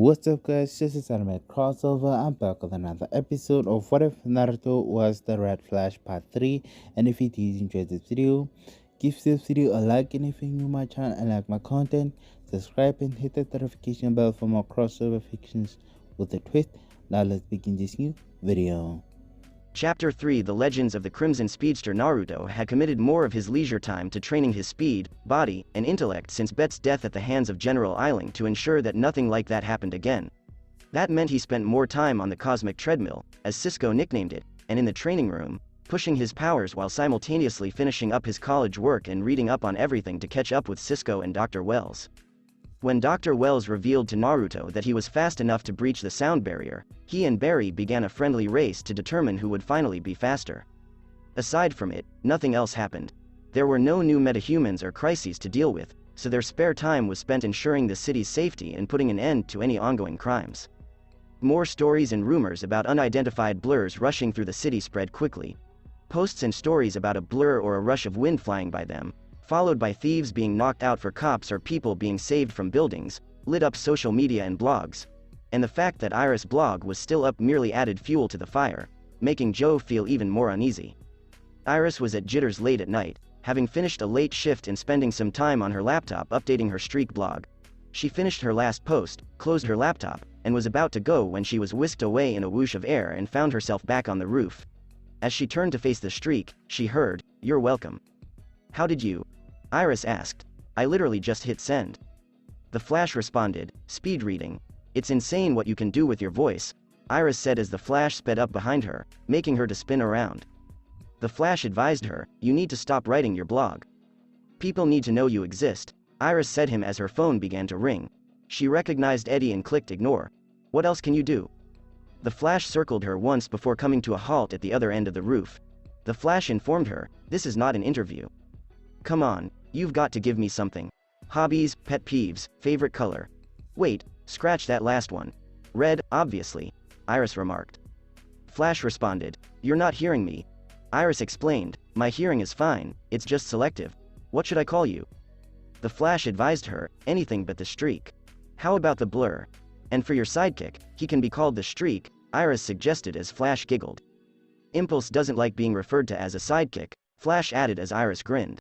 What's up guys, this is Anime Crossover. I'm back with another episode of What If Naruto Was the Red Flash Part 3. And if you did enjoy this video, give this video a like, and if you're new to my channel and like my content, subscribe and hit the notification bell for more crossover fictions with a twist. Now let's begin this new video. Chapter 3 The Legends of the Crimson Speedster. Naruto had committed more of his leisure time to training his speed, body, and intellect since Bette's death at the hands of General Eiling to ensure that nothing like that happened again. That meant he spent more time on the cosmic treadmill, as Cisco nicknamed it, and in the training room, pushing his powers while simultaneously finishing up his college work and reading up on everything to catch up with Cisco and Dr. Wells. When Dr. Wells revealed to Naruto that he was fast enough to breach the sound barrier, he and Barry began a friendly race to determine who would finally be faster. Aside from it, nothing else happened. There were no new metahumans or crises to deal with, so their spare time was spent ensuring the city's safety and putting an end to any ongoing crimes. More stories and rumors about unidentified blurs rushing through the city spread quickly. Posts and stories about a blur or a rush of wind flying by them, followed by thieves being knocked out for cops or people being saved from buildings, lit up social media and blogs. And the fact that Iris' blog was still up merely added fuel to the fire, making Joe feel even more uneasy. Iris was at Jitters late at night, having finished a late shift and spending some time on her laptop updating her streak blog. She finished her last post, closed her laptop, and was about to go when she was whisked away in a whoosh of air and found herself back on the roof. As she turned to face the streak, she heard, "You're welcome." "How did you?" Iris asked. "I literally just hit send." The Flash responded, "Speed reading. It's insane what you can do with your voice," Iris said as the Flash sped up behind her, making her to spin around. The Flash advised her, "You need to stop writing your blog. People need to know you exist," Iris said him as her phone began to ring. She recognized Eddie and clicked ignore. "What else can you do?" The Flash circled her once before coming to a halt at the other end of the roof. The Flash informed her, "This is not an interview. Come on, you've got to give me something. Hobbies, pet peeves, favorite color." "Wait, scratch that last one. Red, obviously," Iris remarked. Flash responded, "You're not hearing me." Iris explained, "My hearing is fine, it's just selective. What should I call you?" The Flash advised her, "Anything but the streak. How about the blur? And for your sidekick, he can be called the streak," Iris suggested as Flash giggled. "Impulse doesn't like being referred to as a sidekick," Flash added as Iris grinned.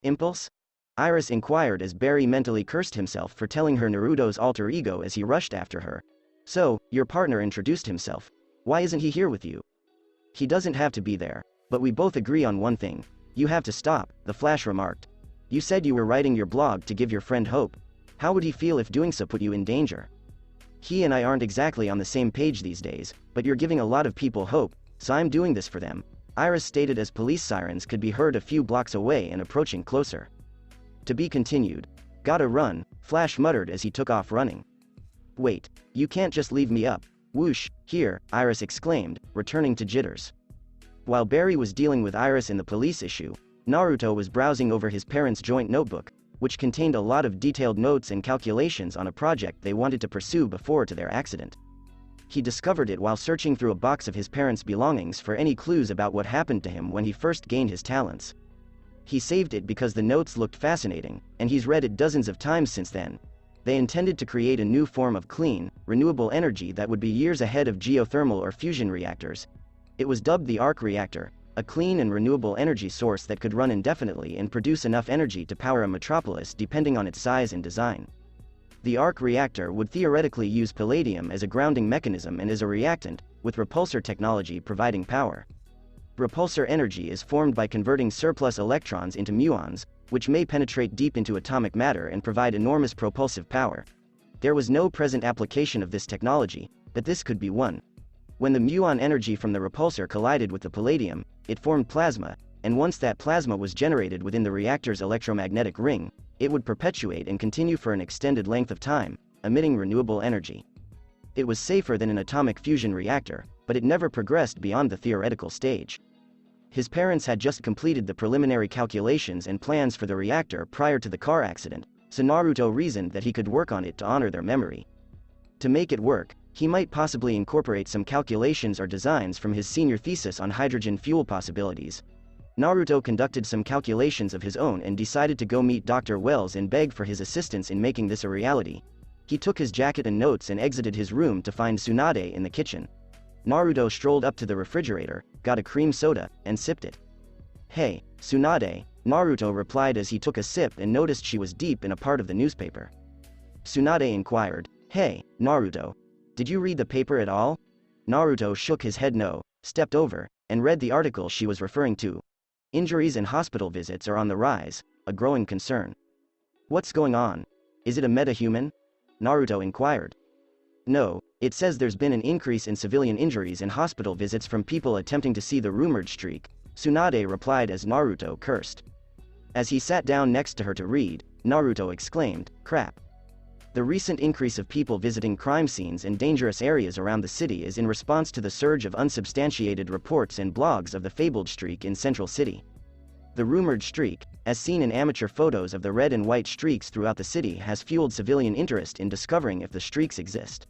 "Impulse?" Iris inquired as Barry mentally cursed himself for telling her Naruto's alter ego as he rushed after her. "So, your partner introduced himself. Why isn't he here with you?" "He doesn't have to be there, but we both agree on one thing. You have to stop," the Flash remarked. "You said you were writing your blog to give your friend hope. How would he feel if doing so put you in danger?" "He and I aren't exactly on the same page these days, but you're giving a lot of people hope, so I'm doing this for them," Iris stated as police sirens could be heard a few blocks away and approaching closer. "To be continued. Gotta run," Flash muttered as he took off running. "Wait, you can't just leave me up. Whoosh, here," Iris exclaimed, returning to Jitters. While Barry was dealing with Iris in the police issue, Naruto was browsing over his parents' joint notebook, which contained a lot of detailed notes and calculations on a project they wanted to pursue before to their accident. He discovered it while searching through a box of his parents' belongings for any clues about what happened to him when he first gained his talents. He saved it because the notes looked fascinating, and he's read it dozens of times since then. They intended to create a new form of clean, renewable energy that would be years ahead of geothermal or fusion reactors. It was dubbed the Arc Reactor, a clean and renewable energy source that could run indefinitely and produce enough energy to power a metropolis depending on its size and design. The Arc Reactor would theoretically use palladium as a grounding mechanism and as a reactant, with repulsor technology providing power. Repulsor energy is formed by converting surplus electrons into muons, which may penetrate deep into atomic matter and provide enormous propulsive power. There was no present application of this technology, but this could be one. When the muon energy from the repulsor collided with the palladium, it formed plasma, and once that plasma was generated within the reactor's electromagnetic ring, it would perpetuate and continue for an extended length of time, emitting renewable energy. It was safer than an atomic fusion reactor, but it never progressed beyond the theoretical stage. His parents had just completed the preliminary calculations and plans for the reactor prior to the car accident, so Naruto reasoned that he could work on it to honor their memory. To make it work, he might possibly incorporate some calculations or designs from his senior thesis on hydrogen fuel possibilities. Naruto conducted some calculations of his own and decided to go meet Dr. Wells and beg for his assistance in making this a reality. He took his jacket and notes and exited his room to find Tsunade in the kitchen. Naruto strolled up to the refrigerator, got a cream soda, and sipped it. "Hey, Tsunade," Naruto replied as he took a sip and noticed she was deep in a part of the newspaper. Tsunade inquired, "Hey, Naruto, did you read the paper at all?" Naruto shook his head no, stepped over, and read the article she was referring to. Injuries and hospital visits are on the rise, a growing concern. "What's going on? Is it a metahuman?" Naruto inquired. "No, it says there's been an increase in civilian injuries and hospital visits from people attempting to see the rumored streak," Tsunade replied as Naruto cursed. As he sat down next to her to read, Naruto exclaimed, "Crap. The recent increase of people visiting crime scenes and dangerous areas around the city is in response to the surge of unsubstantiated reports and blogs of the fabled streak in Central City. The rumored streak, as seen in amateur photos of the red and white streaks throughout the city, has fueled civilian interest in discovering if the streaks exist.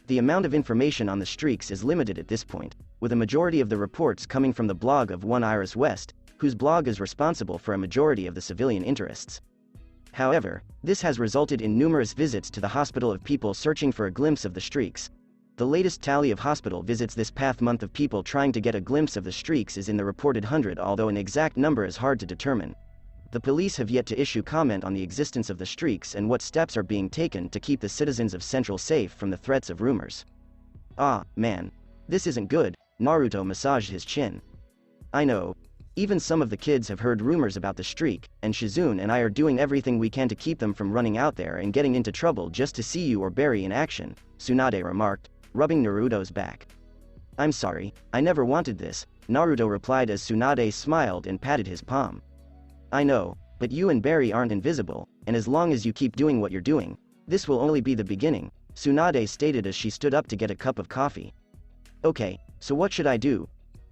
The amount of information on the streaks is limited at this point, with a majority of the reports coming from the blog of one Iris West, whose blog is responsible for a majority of the civilian interests. However, this has resulted in numerous visits to the hospital of people searching for a glimpse of the streaks. The latest tally of hospital visits this past month of people trying to get a glimpse of the streaks is in the reported 100, although an exact number is hard to determine. The police have yet to issue comment on the existence of the streaks and what steps are being taken to keep the citizens of Central safe from the threats of rumors." "Ah, man. This isn't good," Naruto massaged his chin. "I know. Even some of the kids have heard rumors about the streak, and Shizune and I are doing everything we can to keep them from running out there and getting into trouble just to see you or Barry in action," Tsunade remarked, rubbing Naruto's back. "I'm sorry, I never wanted this," Naruto replied as Tsunade smiled and patted his palm. "I know, but you and Barry aren't invisible, and as long as you keep doing what you're doing, this will only be the beginning," Tsunade stated as she stood up to get a cup of coffee. "Okay, so what should I do?"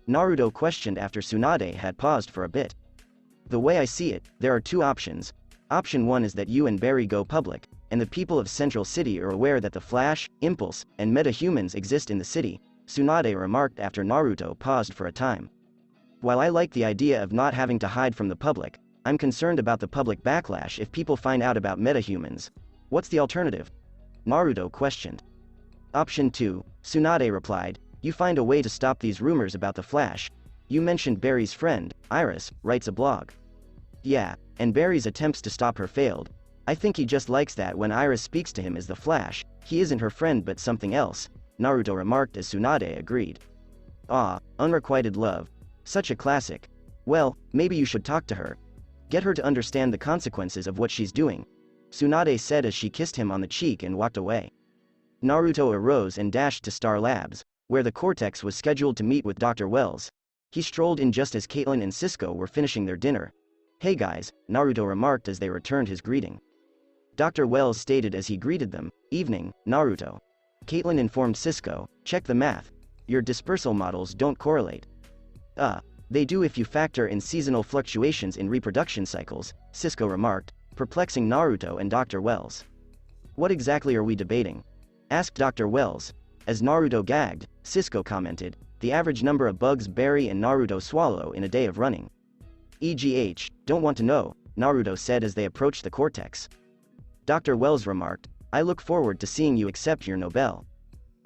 Naruto questioned after Tsunade had paused for a bit. "The way I see it, there are two options. Option 1 is that you and Barry go public, and the people of Central City are aware that the Flash, Impulse, and metahumans exist in the city," Tsunade remarked after Naruto paused for a time. "While I like the idea of not having to hide from the public, I'm concerned about the public backlash if people find out about metahumans. What's the alternative?" Naruto questioned. "Option 2, Tsunade replied, you find a way to stop these rumors about the Flash. You mentioned Barry's friend, Iris, writes a blog." "Yeah, and Barry's attempts to stop her failed. I think he just likes that when Iris speaks to him as the Flash, he isn't her friend but something else," Naruto remarked as Tsunade agreed. "Ah, unrequited love. Such a classic. Well, maybe you should talk to her. Get her to understand the consequences of what she's doing," Tsunade said as she kissed him on the cheek and walked away. Naruto arose and dashed to Star Labs, where the Cortex was scheduled to meet with Dr. Wells. He strolled in just as Caitlin and Cisco were finishing their dinner. "Hey guys," Naruto remarked as they returned his greeting. Dr. Wells stated as he greeted them, "Evening, Naruto." Caitlin informed Cisco, "Check the math. Your dispersal models don't correlate." They do if you factor in seasonal fluctuations in reproduction cycles," Cisco remarked, perplexing Naruto and Dr. Wells. "What exactly are we debating?" asked Dr. Wells. As Naruto gagged, Cisco commented, "The average number of bugs Barry and Naruto swallow in a day of running." "EGH, don't want to know," Naruto said as they approached the Cortex. Dr. Wells remarked, "I look forward to seeing you accept your Nobel."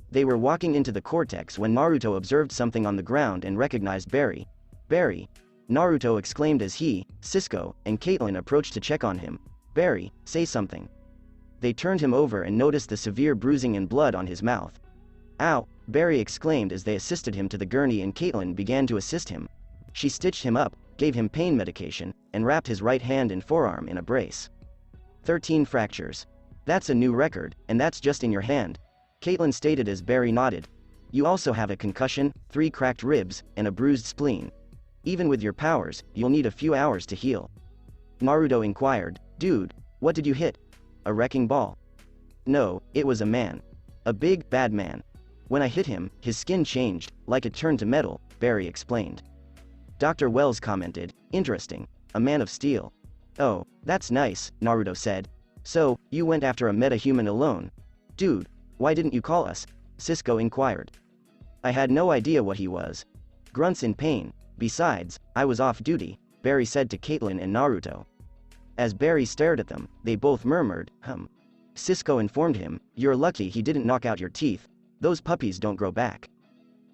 They were walking into the Cortex when Naruto observed something on the ground and recognized Barry. "Barry!" Naruto exclaimed as he, Cisco, and Caitlin approached to check on him. "Barry, say something." They turned him over and noticed the severe bruising and blood on his mouth. "Ow!" Barry exclaimed as they assisted him to the gurney and Caitlin began to assist him. She stitched him up, gave him pain medication, and wrapped his right hand and forearm in a brace. 13 fractures. That's a new record, and that's just in your hand," Caitlin stated as Barry nodded. "You also have a concussion, 3 cracked ribs, and a bruised spleen. Even with your powers, you'll need a few hours to heal." Naruto inquired, "Dude, what did you hit? A wrecking ball?" "No, it was a man. A big, bad man. When I hit him, his skin changed, like it turned to metal," Barry explained. Dr. Wells commented, "Interesting. A man of steel." "Oh, that's nice," Naruto said. "So, you went after a metahuman alone? Dude, why didn't you call us?" Cisco inquired. "I had no idea what he was. Grunts in pain. Besides, I was off duty," Barry said to Caitlin and Naruto. As Barry stared at them, they both murmured, Cisco informed him, "You're lucky he didn't knock out your teeth. Those puppies don't grow back."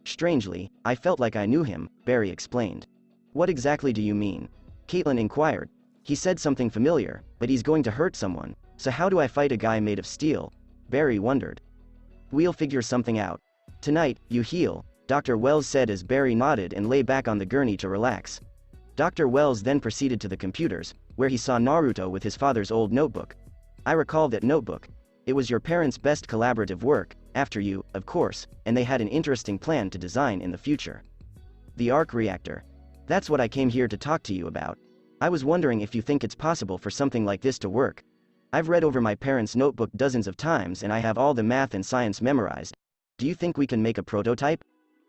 "Strangely, I felt like I knew him," Barry explained. "What exactly do you mean?" Caitlin inquired. "He said something familiar, but he's going to hurt someone, so how do I fight a guy made of steel?" Barry wondered. "We'll figure something out. Tonight, you heal," Dr. Wells said as Barry nodded and lay back on the gurney to relax. Dr. Wells then proceeded to the computers, where he saw Naruto with his father's old notebook. "I recall that notebook. It was your parents' best collaborative work, after you, of course, and they had an interesting plan to design in the future. The Arc Reactor. That's what I came here to talk to you about. I was wondering if you think it's possible for something like this to work. I've read over my parents' notebook dozens of times and I have all the math and science memorized. Do you think we can make a prototype?"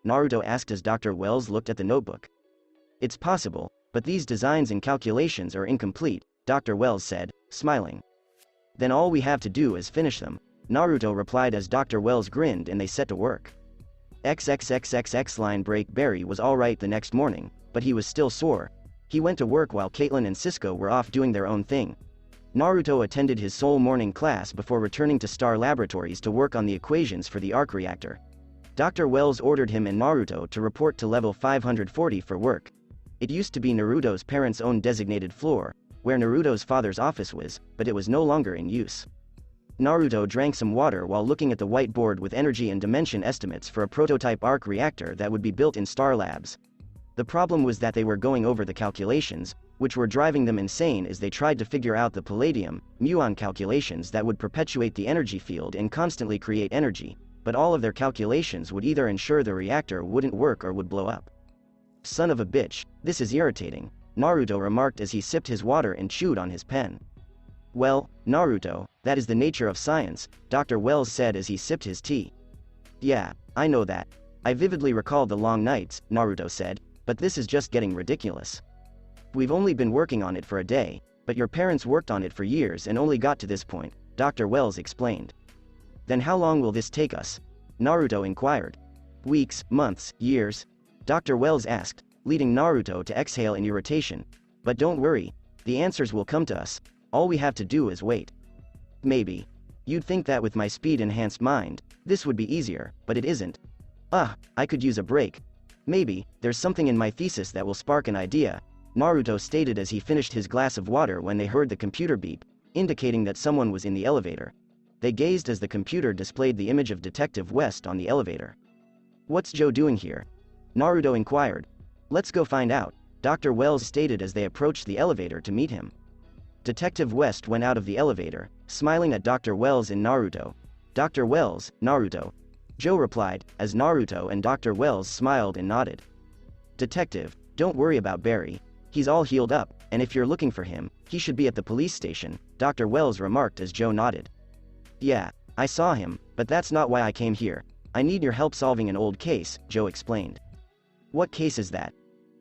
Naruto asked as Dr. Wells looked at the notebook. "It's possible, but these designs and calculations are incomplete," Dr. Wells said, smiling. "Then all we have to do is finish them," Naruto replied as Dr. Wells grinned and they set to work. XXXXX line break. Barry was alright the next morning, but he was still sore. He went to work while Caitlin and Cisco were off doing their own thing. Naruto attended his sole morning class before returning to Star Laboratories to work on the equations for the Arc Reactor. Dr. Wells ordered him and Naruto to report to level 540 for work. It used to be Naruto's parents' own designated floor, where Naruto's father's office was, but it was no longer in use. Naruto drank some water while looking at the whiteboard with energy and dimension estimates for a prototype arc reactor that would be built in Star Labs. The problem was that they were going over the calculations, which were driving them insane as they tried to figure out the palladium, muon calculations that would perpetuate the energy field and constantly create energy, but all of their calculations would either ensure the reactor wouldn't work or would blow up. "Son of a bitch, this is irritating," Naruto remarked as he sipped his water and chewed on his pen. "Well, Naruto, that is the nature of science," Dr. Wells said as he sipped his tea. "Yeah, I know that. I vividly recall the long nights," Naruto said, "but this is just getting ridiculous. We've only been working on it for a day, but your parents worked on it for years and only got to this point," Dr. Wells explained. "Then how long will this take us?" Naruto inquired. "Weeks, months, years?" Dr. Wells asked, leading Naruto to exhale in irritation. "But don't worry, the answers will come to us. All we have to do is wait." "Maybe. You'd think that with my speed-enhanced mind, this would be easier, but it isn't. I could use a break. Maybe, there's something in my thesis that will spark an idea," Naruto stated as he finished his glass of water when they heard the computer beep, indicating that someone was in the elevator. They gazed as the computer displayed the image of Detective West on the elevator. "What's Joe doing here?" Naruto inquired. "Let's go find out," Dr. Wells stated as they approached the elevator to meet him. Detective West went out of the elevator, smiling at Dr. Wells and Naruto. "Dr. Wells, Naruto," Joe replied, as Naruto and Dr. Wells smiled and nodded. "Detective, don't worry about Barry. He's all healed up, and if you're looking for him, he should be at the police station," Dr. Wells remarked as Joe nodded. "Yeah, I saw him, but that's not why I came here. I need your help solving an old case," Joe explained. "What case is that?"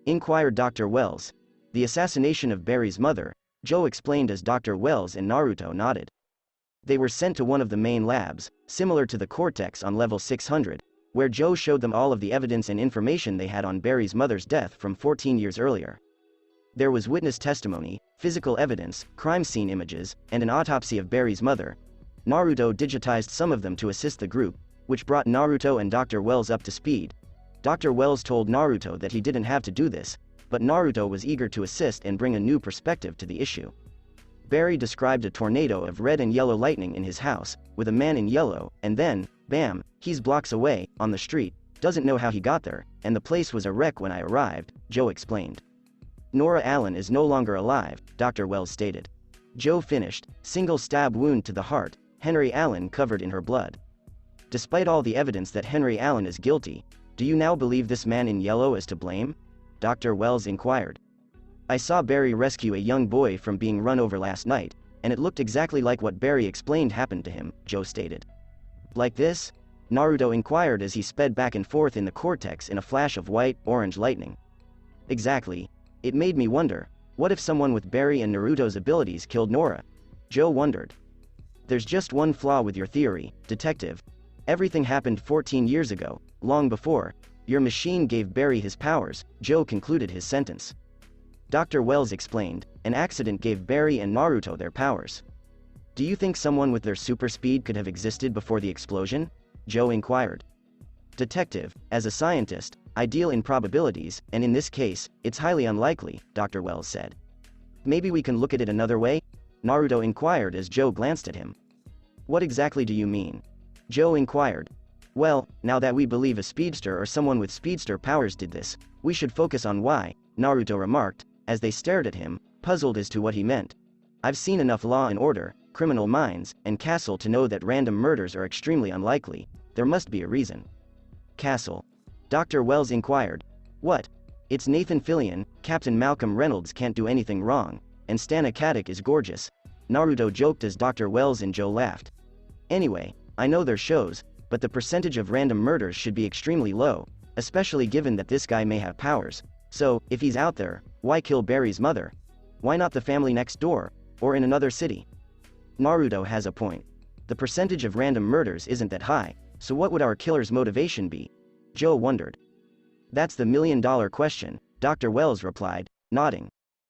inquired Dr. Wells. "The assassination of Barry's mother," Joe explained as Dr. Wells and Naruto nodded. They were sent to one of the main labs, similar to the Cortex on level 600, where Joe showed them all of the evidence and information they had on Barry's mother's death from 14 years earlier. There was witness testimony, physical evidence, crime scene images, and an autopsy of Barry's mother. Naruto digitized some of them to assist the group, which brought Naruto and Dr. Wells up to speed. Dr. Wells told Naruto that he didn't have to do this, but Naruto was eager to assist and bring a new perspective to the issue. Barry described a tornado of red and yellow lightning in his house, with a man in yellow, and then, bam, he's blocks away, on the street, doesn't know how he got there, and the place was a wreck when I arrived, Joe explained. "Nora Allen is no longer alive," Dr. Wells stated. Joe finished, single stab wound to the heart, Henry Allen covered in her blood. "Despite all the evidence that Henry Allen is guilty, do you now believe this man in yellow is to blame?" Dr. Wells inquired. "I saw Barry rescue a young boy from being run over last night, and it looked exactly like what Barry explained happened to him," Joe stated. "Like this?" Naruto inquired as he sped back and forth in the Cortex in a flash of white-orange lightning. "Exactly. It made me wonder, what if someone with Barry and Naruto's abilities killed Nora?" Joe wondered. "There's just one flaw with your theory, Detective. Everything happened 14 years ago, long before your machine gave Barry his powers," Joe concluded his sentence. Dr. Wells explained, "An accident gave Barry and Naruto their powers." Do you think someone with their super speed could have existed before the explosion? Joe inquired. Detective, as a scientist, I deal in probabilities, and in this case, it's highly unlikely, Dr. Wells said. Maybe we can look at it another way? Naruto inquired as Joe glanced at him. What exactly do you mean? Joe inquired. Well, now that we believe a speedster or someone with speedster powers did this, we should focus on why, Naruto remarked, as they stared at him, puzzled as to what he meant. I've seen enough Law and Order, Criminal Minds, and Castle to know that random murders are extremely unlikely. There must be a reason. Castle. Dr. Wells inquired. What? It's Nathan Fillion, Captain Malcolm Reynolds can't do anything wrong, and Stana Katic is gorgeous. Naruto joked as Dr. Wells and Joe laughed. Anyway, I know their shows, but the percentage of random murders should be extremely low, especially given that this guy may have powers. So, if he's out there, why kill Barry's mother? Why not the family next door, or in another city? Naruto has a point. The percentage of random murders isn't that high, so what would our killer's motivation be? Joe wondered. That's the million-dollar question, Dr. Wells replied, nodding.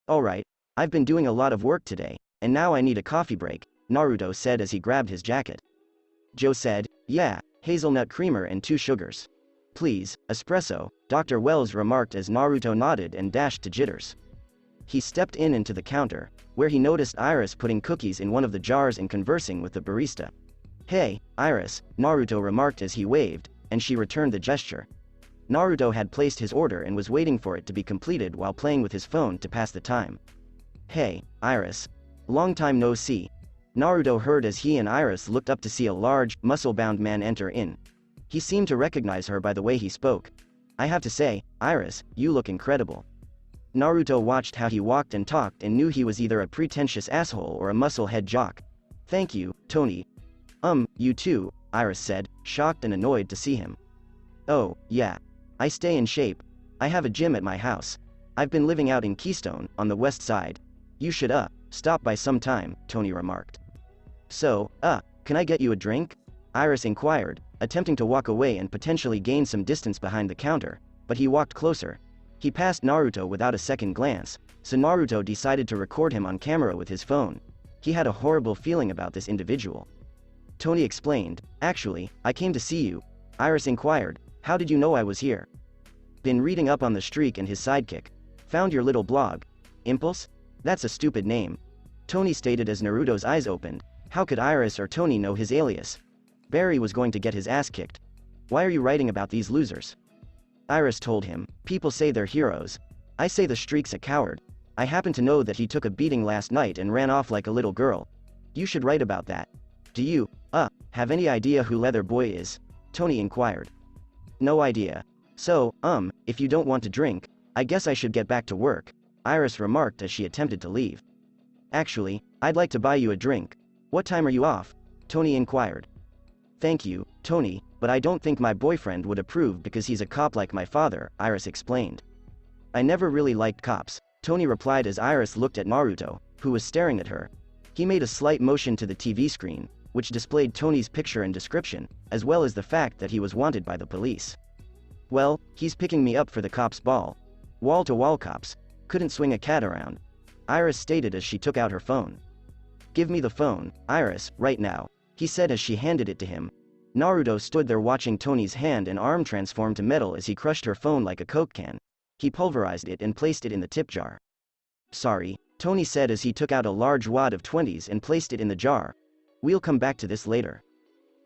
Alright, I've been doing a lot of work today, and now I need a coffee break, Naruto said as he grabbed his jacket. Joe said, yeah, hazelnut creamer and 2 sugars. Please, espresso, Dr. Wells remarked as Naruto nodded and dashed to Jitters. He stepped into the counter, where he noticed Iris putting cookies in one of the jars and conversing with the barista. Hey, Iris, Naruto remarked as he waved, and she returned the gesture. Naruto had placed his order and was waiting for it to be completed while playing with his phone to pass the time. Hey, Iris. Long time no see. Naruto heard as he and Iris looked up to see a large, muscle-bound man enter in. He seemed to recognize her by the way he spoke. I have to say, Iris, you look incredible. Naruto watched how he walked and talked and knew he was either a pretentious asshole or a muscle-head jock. Thank you, Tony. You too, Iris said, shocked and annoyed to see him. Oh, yeah. I stay in shape. I have a gym at my house. I've been living out in Keystone, on the west side. You should, stop by sometime, Tony remarked. So, can I get you a drink? Iris inquired, attempting to walk away and potentially gain some distance behind the counter, but he walked closer. He passed Naruto without a second glance, so Naruto decided to record him on camera with his phone. He had a horrible feeling about this individual. Tony explained, actually, I came to see you. Iris inquired, how did you know I was here? Been reading up on the streak and his sidekick. Found your little blog. Impulse? That's a stupid name. Tony stated as Naruto's eyes opened. How could Iris or Tony know his alias? Barry was going to get his ass kicked. Why are you writing about these losers? Iris told him, people say they're heroes. I say the streak's a coward. I happen to know that he took a beating last night and ran off like a little girl. You should write about that. Do you, have any idea who Leather Boy is? Tony inquired. No idea. So, if you don't want to drink, I guess I should get back to work, Iris remarked as she attempted to leave. Actually, I'd like to buy you a drink. What time are you off? Tony inquired. Thank you, Tony, but I don't think my boyfriend would approve because he's a cop like my father, Iris explained. I never really liked cops, Tony replied as Iris looked at Naruto, who was staring at her. He made a slight motion to the TV screen, which displayed Tony's picture and description, as well as the fact that he was wanted by the police. Well, he's picking me up for the cops' ball. Wall-to-wall cops. Couldn't swing a cat around. Iris stated as she took out her phone. Give me the phone, Iris, right now, he said as she handed it to him. Naruto stood there watching Tony's hand and arm transform to metal as he crushed her phone like a Coke can. He pulverized it and placed it in the tip jar. Sorry, Tony said as he took out a large wad of 20s and placed it in the jar. We'll come back to this later.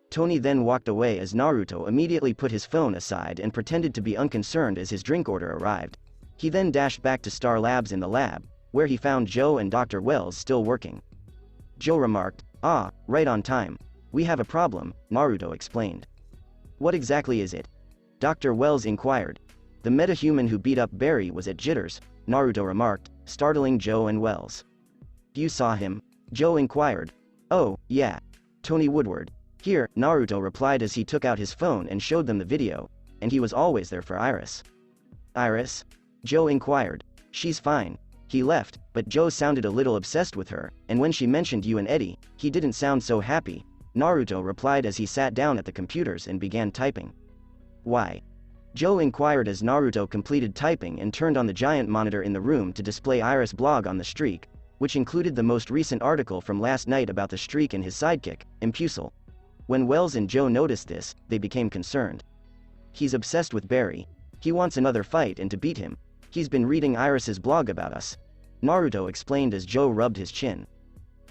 Tony then walked away as Naruto immediately put his phone aside and pretended to be unconcerned as his drink order arrived. He then dashed back to Star Labs in the lab, where he found Joe and Dr. Wells still working. Joe remarked, right on time. We have a problem, Naruto explained. What exactly is it? Dr. Wells inquired. The metahuman who beat up Barry was at Jitters, Naruto remarked, startling Joe and Wells. You saw him? Joe inquired. Oh, yeah. Tony Woodward. Here, Naruto replied as he took out his phone and showed them the video, and he was always there for Iris. Iris? Joe inquired. She's fine. He left, but Joe sounded a little obsessed with her, and when she mentioned you and Eddie, he didn't sound so happy, Naruto replied as he sat down at the computers and began typing. Why? Joe inquired as Naruto completed typing and turned on the giant monitor in the room to display Iris' blog on the streak. which included the most recent article from last night about the streak and his sidekick, Impulsal. When Wells and Joe noticed this, they became concerned. He's obsessed with Barry. He wants another fight and to beat him. He's been reading Iris's blog about us, Naruto explained as Joe rubbed his chin.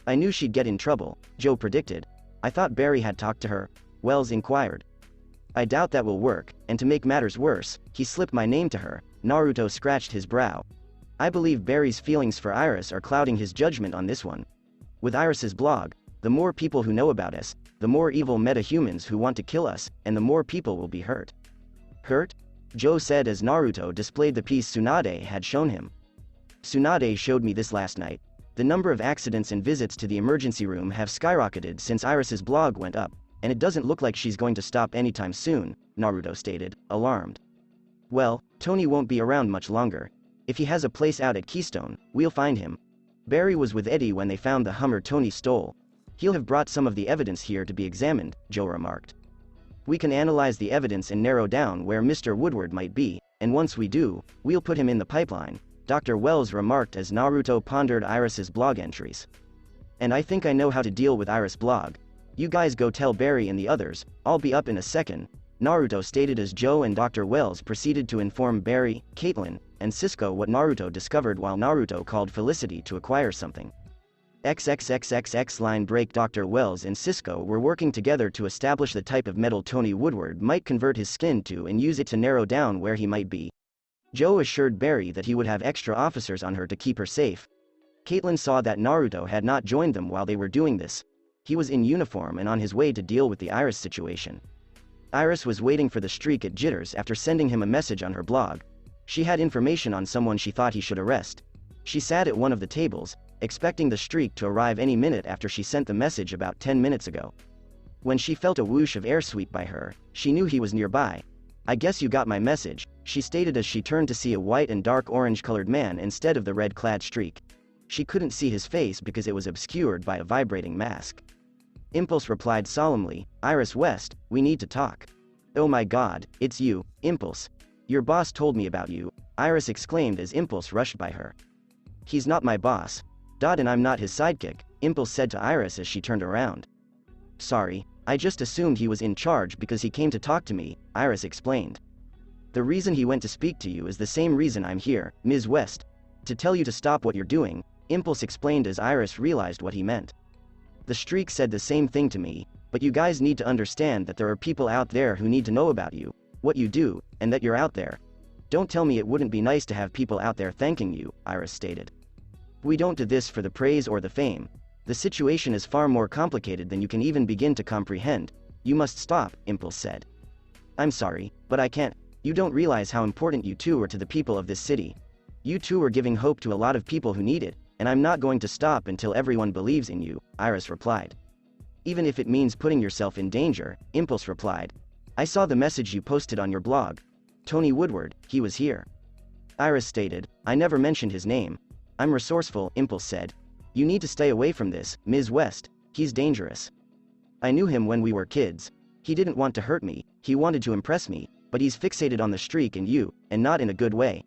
I knew she'd get in trouble, Joe predicted. I thought Barry had talked to her, Wells inquired. I doubt that will work, and to make matters worse, he slipped my name to her, Naruto scratched his brow. I believe Barry's feelings for Iris are clouding his judgment on this one. With Iris's blog, the more people who know about us, the more evil metahumans who want to kill us, and the more people will be hurt. Hurt? Joe said as Naruto displayed the piece Tsunade had shown him. Tsunade showed me this last night. The number of accidents and visits to the emergency room have skyrocketed since Iris's blog went up, and it doesn't look like she's going to stop anytime soon, Naruto stated, alarmed. Well, Tony won't be around much longer. If he has a place out at Keystone, we'll find him. Barry was with Eddie when they found the Hummer Tony stole. He'll have brought some of the evidence here to be examined, Joe remarked. We can analyze the evidence and narrow down where Mr. Woodward might be, and once we do, we'll put him in the pipeline, Dr. Wells remarked as Naruto pondered Iris's blog entries. And I think I know how to deal with Iris' blog. You guys go tell Barry and the others, I'll be up in a second, Naruto stated as Joe and Dr. Wells proceeded to inform Barry, Caitlin, and Cisco what Naruto discovered while Naruto called Felicity to acquire something. XXXXX line break. Dr. Wells and Cisco were working together to establish the type of metal Tony Woodward might convert his skin to and use it to narrow down where he might be. Joe assured Barry that he would have extra officers on her to keep her safe. Caitlin saw that Naruto had not joined them while they were doing this. He was in uniform and on his way to deal with the Iris situation. Iris was waiting for the streak at Jitters after sending him a message on her blog. She had information on someone she thought he should arrest. She sat at one of the tables, expecting the streak to arrive any minute after she sent the message about 10 minutes ago. When she felt a whoosh of air sweep by her, she knew he was nearby. I guess you got my message, she stated as she turned to see a white and dark orange-colored man instead of the red-clad streak. She couldn't see his face because it was obscured by a vibrating mask. Impulse replied solemnly, Iris West, we need to talk. Oh my god, it's you, Impulse. Your boss told me about you, Iris exclaimed as Impulse rushed by her. He's not my boss. And I'm not his sidekick, Impulse said to Iris as she turned around. Sorry, I just assumed he was in charge because he came to talk to me, Iris explained. The reason he went to speak to you is the same reason I'm here, Ms. West. To tell you to stop what you're doing, Impulse explained as Iris realized what he meant. The streak said the same thing to me, but you guys need to understand that there are people out there who need to know about you, what you do, and that you're out there. Don't tell me it wouldn't be nice to have people out there thanking you, Iris stated. We don't do this for the praise or the fame. The situation is far more complicated than you can even begin to comprehend. You must stop, Impulse said. I'm sorry, but I can't. You don't realize how important you two are to the people of this city. You two are giving hope to a lot of people who need it, and I'm not going to stop until everyone believes in you, Iris replied. Even if it means putting yourself in danger, Impulse replied. I saw the message you posted on your blog. Tony Woodward, he was here. Iris stated, I never mentioned his name. I'm resourceful, Impulse said. You need to stay away from this, Ms. West, he's dangerous. I knew him when we were kids. He didn't want to hurt me, he wanted to impress me, but he's fixated on the streak and you, and not in a good way.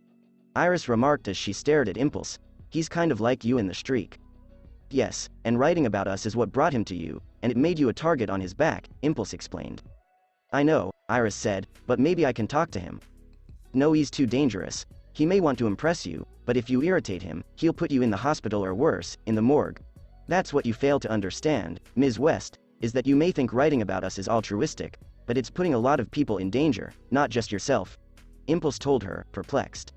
Iris remarked as she stared at Impulse. He's kind of like you in the streak. Yes, and writing about us is what brought him to you, and it made you a target on his back, Impulse explained. I know, Iris said, but maybe I can talk to him. No, he's too dangerous. He may want to impress you, but if you irritate him, he'll put you in the hospital or worse, in the morgue. That's what you fail to understand, Ms. West, is that you may think writing about us is altruistic, but it's putting a lot of people in danger, not just yourself. Impulse told her, perplexed.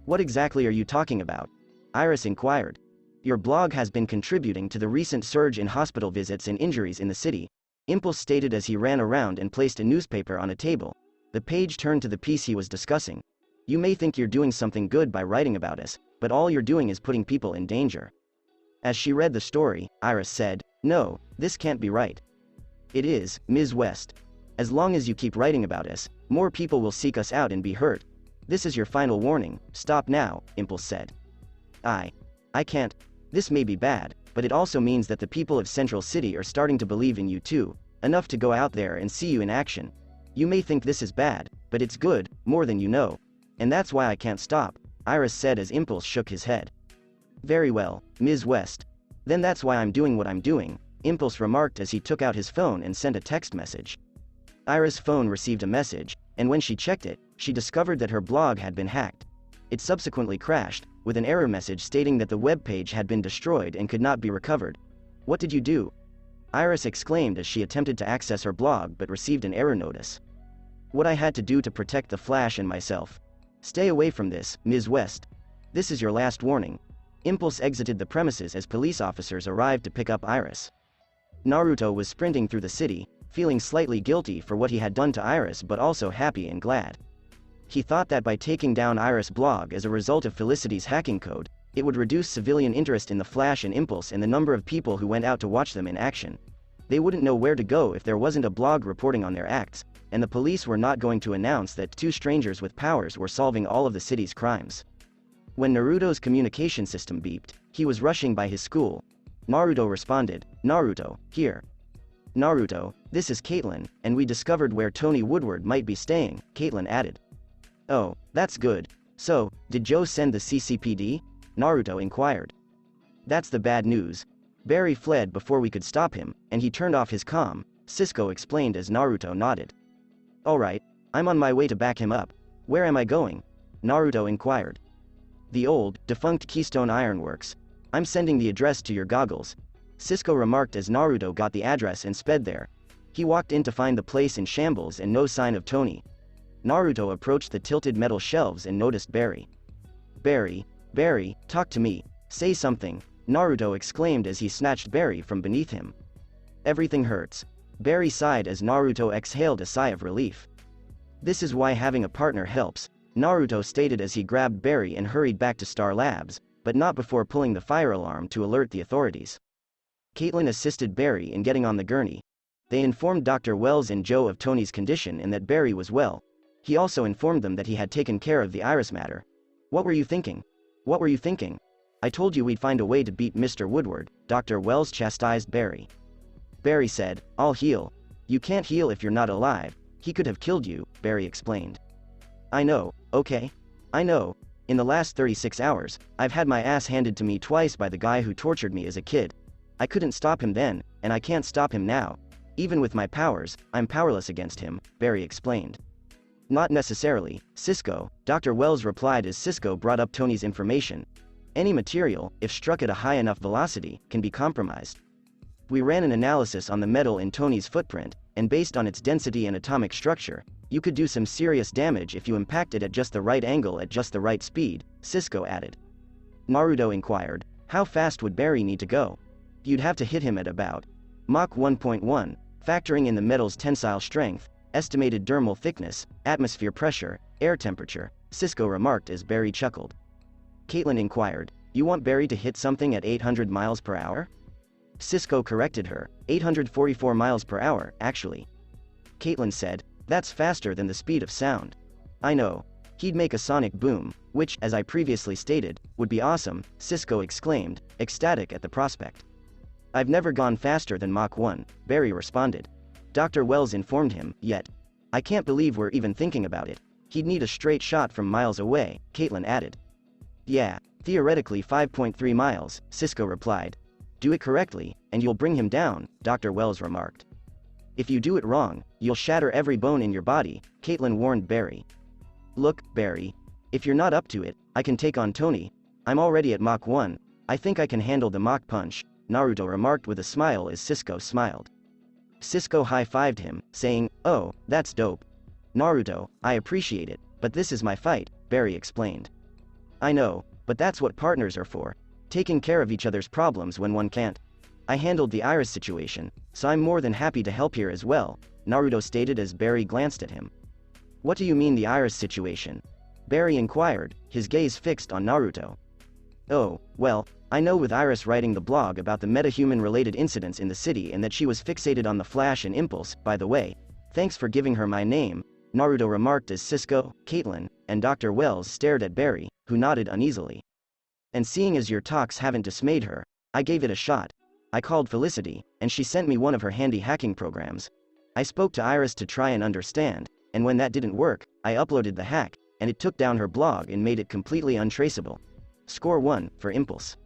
What exactly are you talking about? Iris inquired. Your blog has been contributing to the recent surge in hospital visits and injuries in the city, Impulse stated as he ran around and placed a newspaper on a table. The page turned to the piece he was discussing. You may think you're doing something good by writing about us, but all you're doing is putting people in danger. As she read the story, Iris said, No, this can't be right. It is, Ms. West. As long as you keep writing about us, more people will seek us out and be hurt. This is your final warning, stop now, Impulse said. I can't. This may be bad, but it also means that the people of Central City are starting to believe in you too, enough to go out there and see you in action. You may think this is bad, but it's good, more than you know. And that's why I can't stop, Iris said as Impulse shook his head. Very well, Ms. West. Then that's why I'm doing what I'm doing, Impulse remarked as he took out his phone and sent a text message. Iris' phone received a message, and when she checked it, she discovered that her blog had been hacked. It subsequently crashed, with an error message stating that the web page had been destroyed and could not be recovered. What did you do? Iris exclaimed as she attempted to access her blog but received an error notice. What I had to do to protect the Flash and myself. Stay away from this, Ms. West. This is your last warning. Impulse exited the premises as police officers arrived to pick up Iris. Naruto was sprinting through the city, feeling slightly guilty for what he had done to Iris but also happy and glad. He thought that by taking down Iris' blog as a result of Felicity's hacking code, it would reduce civilian interest in the Flash and Impulse and the number of people who went out to watch them in action. They wouldn't know where to go if there wasn't a blog reporting on their acts, and the police were not going to announce that two strangers with powers were solving all of the city's crimes. When Naruto's communication system beeped, he was rushing by his school. Naruto responded, "Naruto, here." "Naruto, this is Caitlin, and we discovered where Tony Woodward might be staying," Caitlin added. "Oh, that's good. So, did Joe send the CCPD?" Naruto inquired. "That's the bad news. Barry fled before we could stop him, and he turned off his comm," Cisco explained as Naruto nodded. "Alright, I'm on my way to back him up. Where am I going?" Naruto inquired. "The old, defunct Keystone Ironworks. I'm sending the address to your goggles," Cisco remarked as Naruto got the address and sped there. He walked in to find the place in shambles and no sign of Tony. Naruto approached the tilted metal shelves and noticed Barry. Barry, talk to me. Say something," Naruto exclaimed as he snatched Barry from beneath him. "Everything hurts." Barry sighed as Naruto exhaled a sigh of relief. "This is why having a partner helps," Naruto stated as he grabbed Barry and hurried back to Star Labs, but not before pulling the fire alarm to alert the authorities. Caitlin assisted Barry in getting on the gurney. They informed Dr. Wells and Joe of Tony's condition and that Barry was well. He also informed them that he had taken care of the Iris matter. "What were you thinking? What were you thinking? I told you we'd find a way to beat Mr. Woodward," Dr. Wells chastised Barry. Barry said, "I'll heal." "You can't heal if you're not alive. He could have killed you," Barry explained. "I know, okay? I know. In the last 36 hours, I've had my ass handed to me twice by the guy who tortured me as a kid. I couldn't stop him then, and I can't stop him now. Even with my powers, I'm powerless against him," Barry explained. "Not necessarily, Cisco," Dr. Wells replied as Cisco brought up Tony's information. "Any material, if struck at a high enough velocity, can be compromised. We ran an analysis on the metal in Tony's footprint, and based on its density and atomic structure, you could do some serious damage if you impact it at just the right angle at just the right speed," Cisco added. Naruto inquired, "How fast would Barry need to go?" "You'd have to hit him at about Mach 1.1, factoring in the metal's tensile strength, estimated dermal thickness, atmosphere pressure, air temperature," Cisco remarked as Barry chuckled. Caitlin inquired, "You want Barry to hit something at 800 miles per hour?" Cisco corrected her, 844 miles per hour, actually. Caitlin said, "That's faster than the speed of sound." "I know. He'd make a sonic boom, which, as I previously stated, would be awesome," Cisco exclaimed, ecstatic at the prospect. "I've never gone faster than Mach 1, Barry responded. Dr. Wells informed him, "Yet. I can't believe we're even thinking about it. He'd need a straight shot from miles away," Caitlin added. "Yeah, theoretically 5.3 miles, Cisco replied. "Do it correctly, and you'll bring him down," Dr. Wells remarked. "If you do it wrong, you'll shatter every bone in your body," Caitlin warned Barry. "Look, Barry. If you're not up to it, I can take on Tony. I'm already at Mach 1, I think I can handle the Mach punch," Naruto remarked with a smile as Cisco smiled. Cisco high-fived him, saying, "Oh, that's dope. Naruto, I appreciate it, but this is my fight," Barry explained. "I know, but that's what partners are for. Taking care of each other's problems when one can't. I handled the Iris situation, so I'm more than happy to help here as well," Naruto stated as Barry glanced at him. "What do you mean the Iris situation?" Barry inquired, his gaze fixed on Naruto. "Oh, well, I know with Iris writing the blog about the metahuman-related incidents in the city and that she was fixated on the Flash and Impulse, by the way. Thanks for giving her my name," Naruto remarked as Cisco, Caitlin, and Dr. Wells stared at Barry, who nodded uneasily. "And seeing as your talks haven't dismayed her, I gave it a shot. I called Felicity, and she sent me one of her handy hacking programs. I spoke to Iris to try and understand, and when that didn't work, I uploaded the hack, and it took down her blog and made it completely untraceable. Score 1, for Impulse."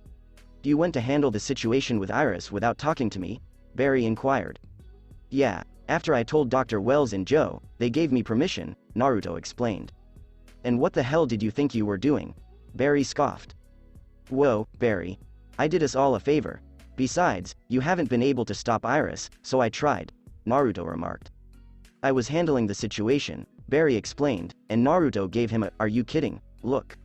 You went to handle the situation with Iris without talking to me? Barry inquired. Yeah, after I told Dr. Wells and Joe, they gave me permission, Naruto explained. And what the hell did you think you were doing? Barry scoffed. Whoa, Barry. I did us all a favor. Besides, you haven't been able to stop Iris, so I tried, Naruto remarked. I was handling the situation, Barry explained, and Naruto gave him a "are you kidding" look.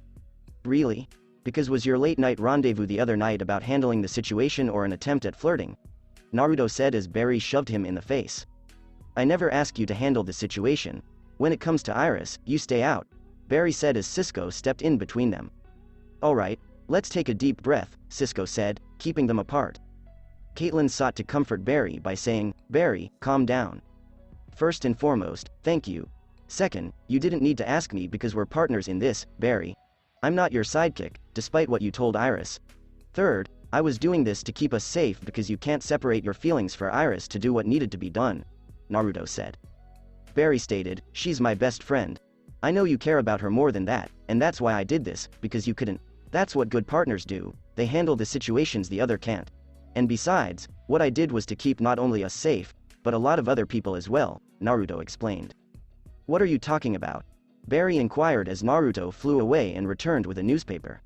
Really? Because was your late-night rendezvous the other night about handling the situation or an attempt at flirting? Naruto said as Barry shoved him in the face. I never ask you to handle the situation. When it comes to Iris, you stay out, Barry said as Cisco stepped in between them. Alright, let's take a deep breath, Cisco said, keeping them apart. Caitlin sought to comfort Barry by saying, Barry, calm down. First and foremost, thank you. Second, you didn't need to ask me because we're partners in this, Barry. I'm not your sidekick, despite what you told Iris. Third, I was doing this to keep us safe because you can't separate your feelings for Iris to do what needed to be done, Naruto said. Barry stated, she's my best friend. I know you care about her more than that, and that's why I did this, because you couldn't. That's what good partners do, they handle the situations the other can't. And besides, what I did was to keep not only us safe, but a lot of other people as well, Naruto explained. What are you talking about? Barry inquired as Naruto flew away and returned with a newspaper.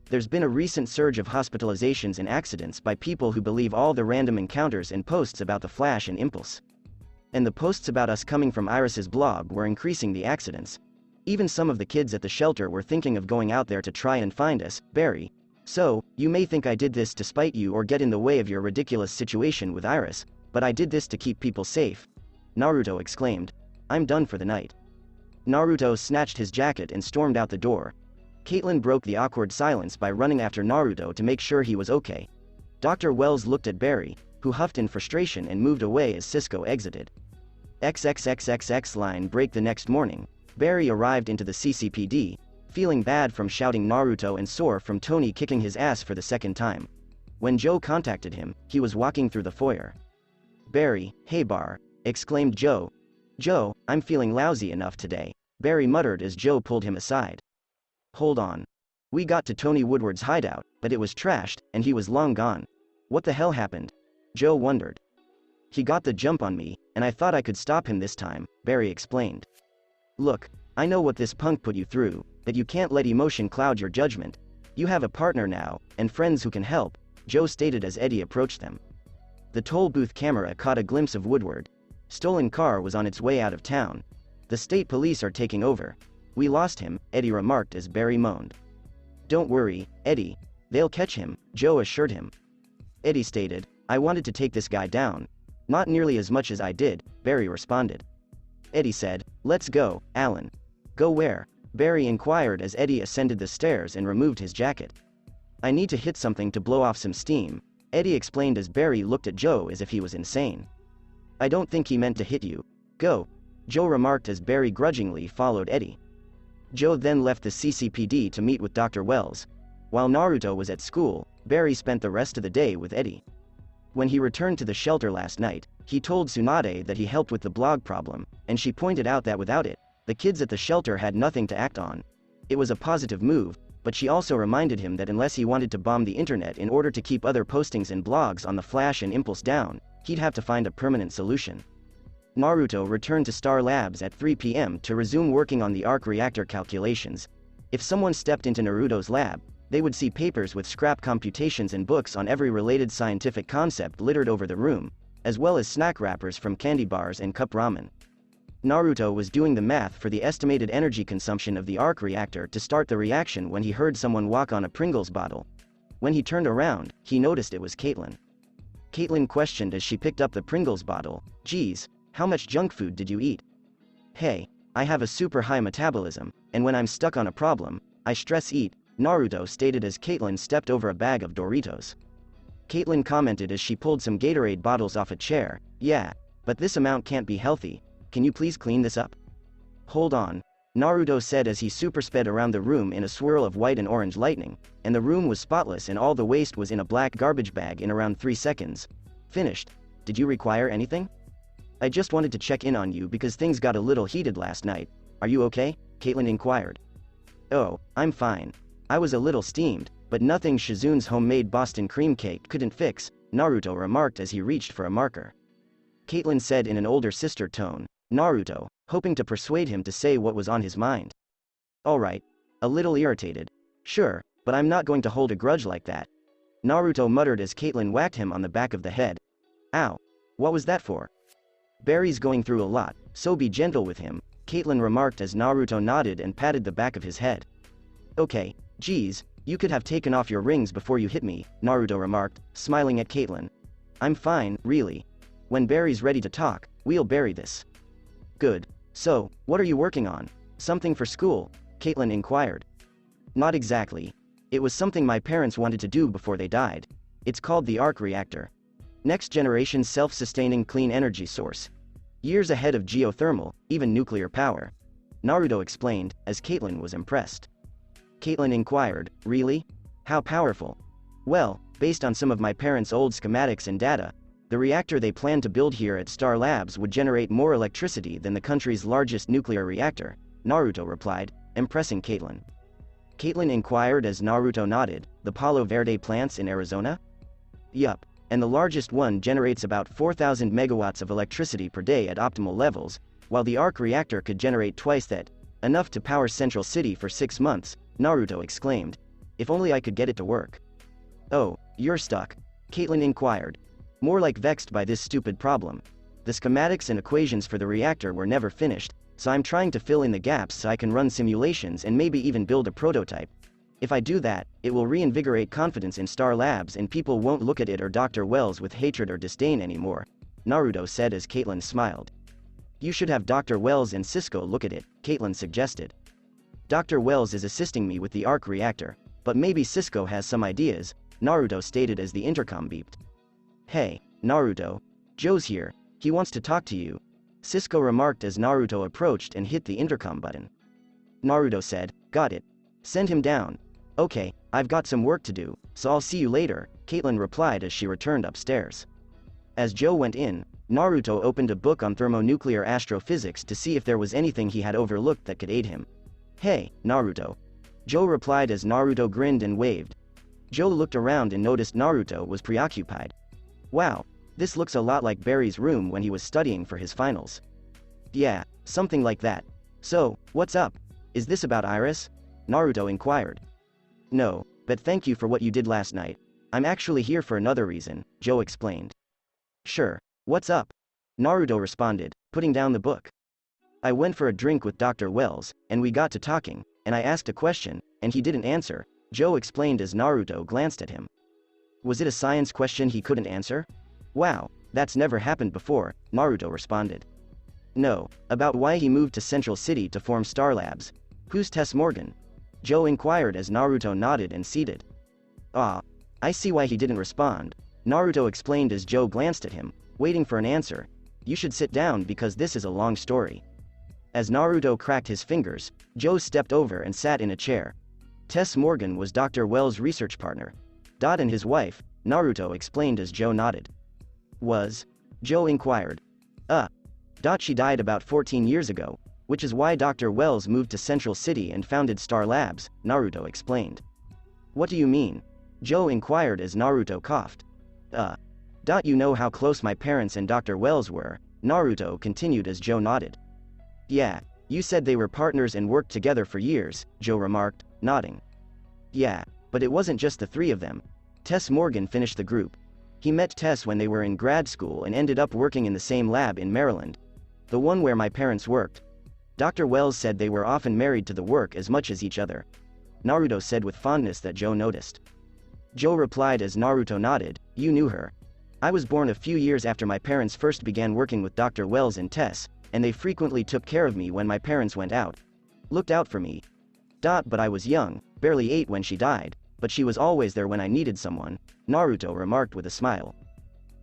There's been a recent surge of hospitalizations and accidents by people who believe all the random encounters and posts about the Flash and Impulse. And the posts about us coming from Iris's blog were increasing the accidents. Even some of the kids at the shelter were thinking of going out there to try and find us, Barry. So, you may think I did this to spite you or get in the way of your ridiculous situation with Iris, but I did this to keep people safe, Naruto exclaimed. I'm done for the night. Naruto snatched his jacket and stormed out the door. Caitlin broke the awkward silence by running after Naruto to make sure he was okay. Dr. Wells looked at Barry, who huffed in frustration and moved away as Cisco exited. XXXXX line break the next morning. Barry arrived into the CCPD, feeling bad from shouting Naruto and sore from Tony kicking his ass for the second time. When Joe contacted him, he was walking through the foyer. Barry, hey bar, exclaimed Joe. Joe, I'm feeling lousy enough today, Barry muttered as Joe pulled him aside. Hold on. We got to Tony Woodward's hideout, but it was trashed, and he was long gone. What the hell happened? Joe wondered. He got the jump on me, and I thought I could stop him this time, Barry explained. Look, I know what this punk put you through, that you can't let emotion cloud your judgment. You have a partner now, and friends who can help, Joe stated as Eddie approached them. The toll booth camera caught a glimpse of Woodward. Stolen car was on its way out of town. The state police are taking over. We lost him, Eddie remarked as Barry moaned. Don't worry, Eddie. They'll catch him, Joe assured him. Eddie stated, I wanted to take this guy down. Not nearly as much as I did, Barry responded. Eddie said, let's go, Alan. Go where? Barry inquired as Eddie ascended the stairs and removed his jacket. I need to hit something to blow off some steam, Eddie explained as Barry looked at Joe as if he was insane. I don't think he meant to hit you. Go, Joe remarked as Barry grudgingly followed Eddie. Joe then left the CCPD to meet with Dr. Wells. While Naruto was at school, Barry spent the rest of the day with Eddie. When he returned to the shelter last night, he told Tsunade that he helped with the blog problem, and she pointed out that without it, the kids at the shelter had nothing to act on. It was a positive move, but she also reminded him that unless he wanted to bomb the internet in order to keep other postings and blogs on the Flash and Impulse down, he'd have to find a permanent solution. Naruto returned to Star Labs at 3 p.m. to resume working on the Arc Reactor calculations. If someone stepped into Naruto's lab, they would see papers with scrap computations and books on every related scientific concept littered over the room, as well as snack wrappers from candy bars and cup ramen. Naruto was doing the math for the estimated energy consumption of the Arc Reactor to start the reaction when he heard someone walk on a Pringles bottle. When he turned around, he noticed it was Caitlin. Caitlin questioned as she picked up the Pringles bottle, geez, how much junk food did you eat? Hey, I have a super high metabolism, and when I'm stuck on a problem, I stress eat, Naruto stated as Caitlin stepped over a bag of Doritos. Caitlin commented as she pulled some Gatorade bottles off a chair, yeah, but this amount can't be healthy, can you please clean this up? Hold on, Naruto said as he supersped around the room in a swirl of white and orange lightning, and the room was spotless and all the waste was in a black garbage bag in around 3 seconds. Finished. Did you require anything? I just wanted to check in on you because things got a little heated last night. Are you okay? Caitlin inquired. Oh, I'm fine. I was a little steamed, but nothing Shizune's homemade Boston cream cake couldn't fix, Naruto remarked as he reached for a marker. Caitlin said in an older sister tone, Naruto, hoping to persuade him to say what was on his mind. Alright. A little irritated. Sure, but I'm not going to hold a grudge like that. Naruto muttered as Caitlin whacked him on the back of the head. Ow. What was that for? Barry's going through a lot, so be gentle with him, Caitlin remarked as Naruto nodded and patted the back of his head. Okay, geez, you could have taken off your rings before you hit me, Naruto remarked, smiling at Caitlin. I'm fine, really. When Barry's ready to talk, we'll bury this. Good. So, what are you working on? Something for school? Caitlin inquired. Not exactly. It was something my parents wanted to do before they died. It's called the Arc Reactor. Next generation self-sustaining clean energy source. Years ahead of geothermal, even nuclear power. Naruto explained, as Caitlin was impressed. Caitlin inquired, really? How powerful? Well, based on some of my parents' old schematics and data, the reactor they plan to build here at Star Labs would generate more electricity than the country's largest nuclear reactor, Naruto replied, impressing Caitlin. Caitlin inquired as Naruto nodded, the Palo Verde plants in Arizona? Yup, and the largest one generates about 4,000 megawatts of electricity per day at optimal levels, while the Arc Reactor could generate twice that, enough to power Central City for 6 months, Naruto exclaimed. If only I could get it to work. Oh, you're stuck? Caitlin inquired. More like vexed by this stupid problem. The schematics and equations for the reactor were never finished, so I'm trying to fill in the gaps so I can run simulations and maybe even build a prototype. If I do that, it will reinvigorate confidence in Star Labs and people won't look at it or Dr. Wells with hatred or disdain anymore, Naruto said as Caitlin smiled. You should have Dr. Wells and Cisco look at it, Caitlin suggested. Dr. Wells is assisting me with the Arc Reactor, but maybe Cisco has some ideas, Naruto stated as the intercom beeped. Hey, Naruto. Joe's here, he wants to talk to you, Cisco remarked as Naruto approached and hit the intercom button. Naruto said, got it. Send him down. Okay, I've got some work to do, so I'll see you later, Caitlin replied as she returned upstairs. As Joe went in, Naruto opened a book on thermonuclear astrophysics to see if there was anything he had overlooked that could aid him. Hey, Naruto. Joe replied as Naruto grinned and waved. Joe looked around and noticed Naruto was preoccupied. Wow, this looks a lot like Barry's room when he was studying for his finals. Yeah, something like that. So, what's up? Is this about Iris? Naruto inquired. No, but thank you for what you did last night. I'm actually here for another reason, Joe explained. Sure, what's up? Naruto responded, putting down the book. I went for a drink with Dr. Wells, and we got to talking, and I asked a question, and he didn't answer, Joe explained as Naruto glanced at him. Was it a science question he couldn't answer? Wow, that's never happened before, Naruto responded. No, about why he moved to Central City to form Star Labs. Who's Tess Morgan? Joe inquired as Naruto nodded and ceded. Ah, I see why he didn't respond, Naruto explained as Joe glanced at him, waiting for an answer. You should sit down because this is a long story. As Naruto cracked his fingers, Joe stepped over and sat in a chair. Tess Morgan was Dr. Wells' research partner. Dot and his wife, Naruto explained as Joe nodded. Was? Joe inquired. Dot she died about 14 years ago, which is why Dr. Wells moved to Central City and founded Star Labs, Naruto explained. What do you mean? Joe inquired as Naruto coughed. Dot you know how close my parents and Dr. Wells were, Naruto continued as Joe nodded. Yeah, you said they were partners and worked together for years, Joe remarked, nodding. Yeah, but it wasn't just the three of them. Tess Morgan finished the group. He met Tess when they were in grad school and ended up working in the same lab in Maryland. The one where my parents worked. Dr. Wells said they were often married to the work as much as each other. Naruto said with fondness that Joe noticed. Joe replied as Naruto nodded, you knew her. I was born a few years after my parents first began working with Dr. Wells and Tess, and they frequently took care of me when my parents went out. Looked out for me. But I was young, barely 8 when she died, but she was always there when I needed someone, Naruto remarked with a smile.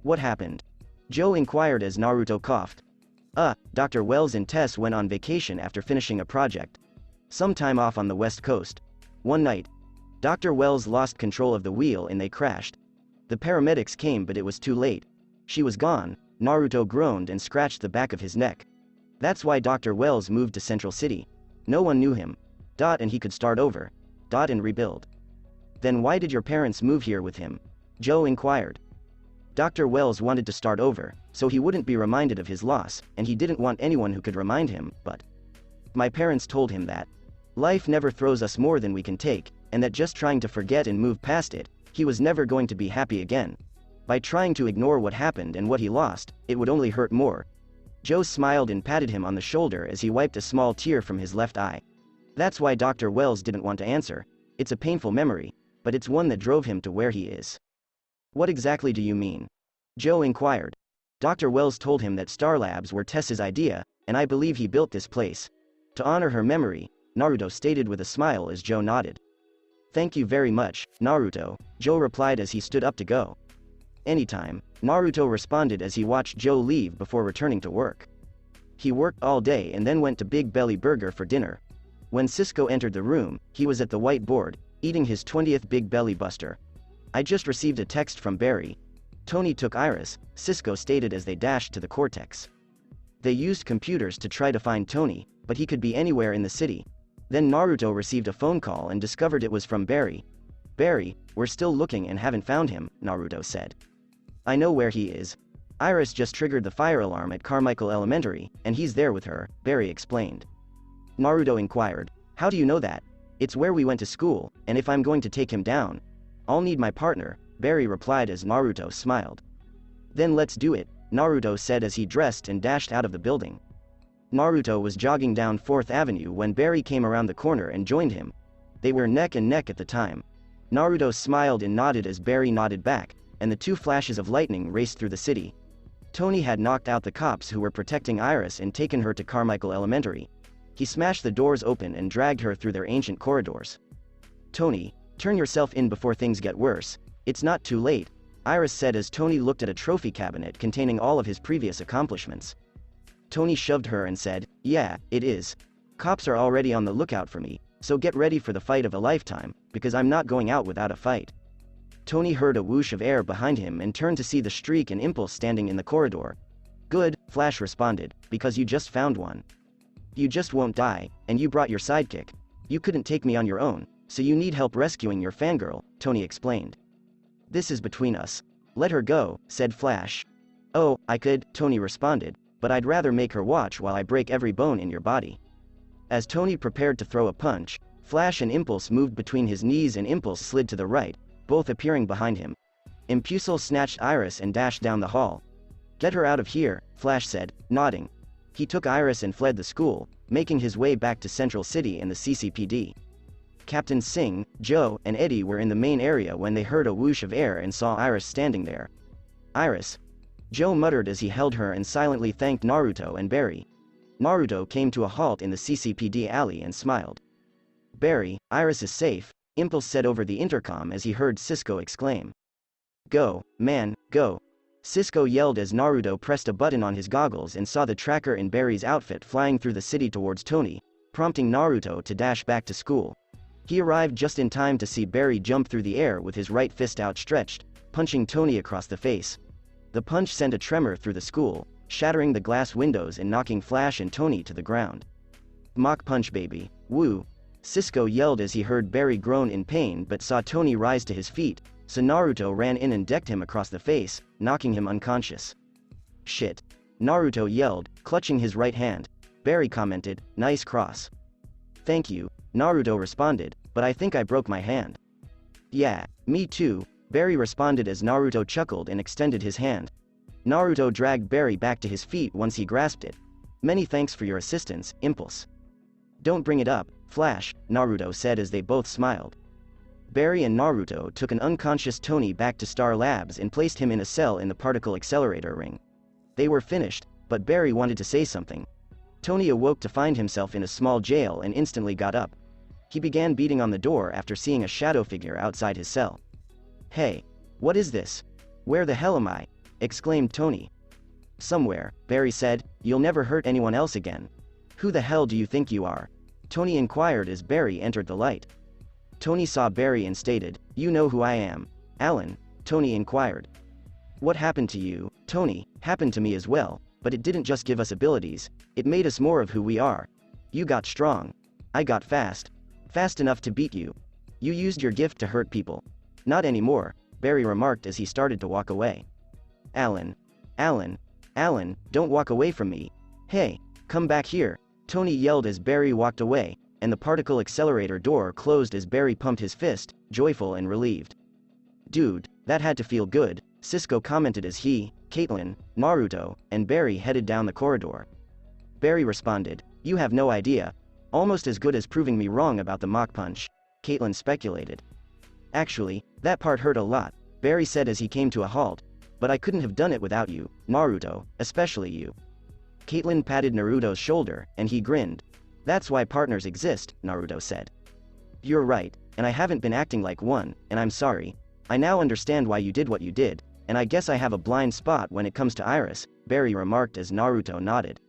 What happened? Joe inquired as Naruto coughed. Dr. Wells and Tess went on vacation after finishing a project. Some time off on the West Coast. One night, Dr. Wells lost control of the wheel and they crashed. The paramedics came but it was too late. She was gone, Naruto groaned and scratched the back of his neck. That's why Dr. Wells moved to Central City. No one knew him. And he could start over. and rebuild. Then why did your parents move here with him? Joe inquired. Dr. Wells wanted to start over, so he wouldn't be reminded of his loss, and he didn't want anyone who could remind him, but my parents told him that life never throws us more than we can take, and that just trying to forget and move past it, he was never going to be happy again. By trying to ignore what happened and what he lost, it would only hurt more. Joe smiled and patted him on the shoulder as he wiped a small tear from his left eye. That's why Dr. Wells didn't want to answer. It's a painful memory, but it's one that drove him to where he is. What exactly do you mean? Joe inquired. Dr. Wells told him that Star Labs were Tess's idea, and I believe he built this place to honor her memory, Naruto stated with a smile as Joe nodded. Thank you very much, Naruto, Joe replied as he stood up to go. Anytime, Naruto responded as he watched Joe leave before returning to work. He worked all day and then went to Big Belly Burger for dinner. When Cisco entered the room, he was at the whiteboard, eating his 20th Big Belly Buster. I just received a text from Barry. Tony took Iris, Cisco stated as they dashed to the Cortex. They used computers to try to find Tony, but he could be anywhere in the city. Then Naruto received a phone call and discovered it was from Barry. Barry, we're still looking and haven't found him, Naruto said. I know where he is. Iris just triggered the fire alarm at Carmichael Elementary, and he's there with her, Barry explained. Naruto inquired, how do you know that? It's where we went to school, and if I'm going to take him down, I'll need my partner, Barry replied as Naruto smiled. Then let's do it, Naruto said as he dressed and dashed out of the building. Naruto was jogging down 4th Avenue when Barry came around the corner and joined him. They were neck and neck at the time. Naruto smiled and nodded as Barry nodded back, and the two flashes of lightning raced through the city. Tony had knocked out the cops who were protecting Iris and taken her to Carmichael Elementary. He smashed the doors open and dragged her through their ancient corridors. Tony, turn yourself in before things get worse. It's not too late, Iris said as Tony looked at a trophy cabinet containing all of his previous accomplishments. Tony shoved her and said, yeah, it is. Cops are already on the lookout for me, so get ready for the fight of a lifetime, because I'm not going out without a fight. Tony heard a whoosh of air behind him and turned to see the Streak and Impulse standing in the corridor. Good, Flash responded, because you just found one. You just won't die, and you brought your sidekick. You couldn't take me on your own, so you need help rescuing your fangirl, Tony explained. This is between us. Let her go, said Flash. Oh, I could, Tony responded, but I'd rather make her watch while I break every bone in your body. As Tony prepared to throw a punch, Flash and Impulse moved between his knees and Impulse slid to the right, both appearing behind him. Impulse snatched Iris and dashed down the hall. Get her out of here, Flash said, nodding. He took Iris and fled the school, making his way back to Central City and the CCPD. Captain Singh, Joe, and Eddie were in the main area when they heard a whoosh of air and saw Iris standing there. Iris. Joe muttered as he held her and silently thanked Naruto and Barry. Naruto came to a halt in the CCPD alley and smiled. Barry, Iris is safe, Impulse said over the intercom as he heard Cisco exclaim. Go, man, go. Cisco yelled as Naruto pressed a button on his goggles and saw the tracker in Barry's outfit flying through the city towards Tony, prompting Naruto to dash back to school. He arrived just in time to see Barry jump through the air with his right fist outstretched, punching Tony across the face. The punch sent a tremor through the school, shattering the glass windows and knocking Flash and Tony to the ground. Mock punch baby, woo. Cisco yelled as he heard Barry groan in pain but saw Tony rise to his feet, so Naruto ran in and decked him across the face, knocking him unconscious. Shit. Naruto yelled, clutching his right hand. Barry commented, nice cross. Thank you, Naruto responded, but I think I broke my hand. Yeah, me too, Barry responded as Naruto chuckled and extended his hand. Naruto dragged Barry back to his feet once he grasped it. Many thanks for your assistance, Impulse. Don't bring it up, Flash, Naruto said as they both smiled. Barry and Naruto took an unconscious Tony back to Star Labs and placed him in a cell in the particle accelerator ring. They were finished, but Barry wanted to say something. Tony awoke to find himself in a small jail and instantly got up. He began beating on the door after seeing a shadow figure outside his cell. Hey, what is this? Where the hell am I? Exclaimed Tony. Somewhere, Barry said, you'll never hurt anyone else again. Who the hell do you think you are? Tony inquired as Barry entered the light. Tony saw Barry and stated, you know who I am. Alan, Tony inquired. What happened to you, Tony, happened to me as well, but it didn't just give us abilities, it made us more of who we are. You got strong. I got fast. Fast enough to beat you. You used your gift to hurt people. Not anymore, Barry remarked as he started to walk away. Alan. Alan. Alan, don't walk away from me. Hey, come back here, Tony yelled as Barry walked away, and the particle accelerator door closed as Barry pumped his fist, joyful and relieved. Dude, that had to feel good, Cisco commented as he, Caitlin, Naruto, and Barry headed down the corridor. Barry responded, you have no idea. Almost as good as proving me wrong about the Mach punch, Caitlin speculated. Actually, that part hurt a lot, Barry said as he came to a halt. But I couldn't have done it without you, Naruto, especially you. Caitlin patted Naruto's shoulder, and he grinned. That's why partners exist, Naruto said. You're right, and I haven't been acting like one, and I'm sorry. I now understand why you did what you did, and I guess I have a blind spot when it comes to Iris, Barry remarked as Naruto nodded.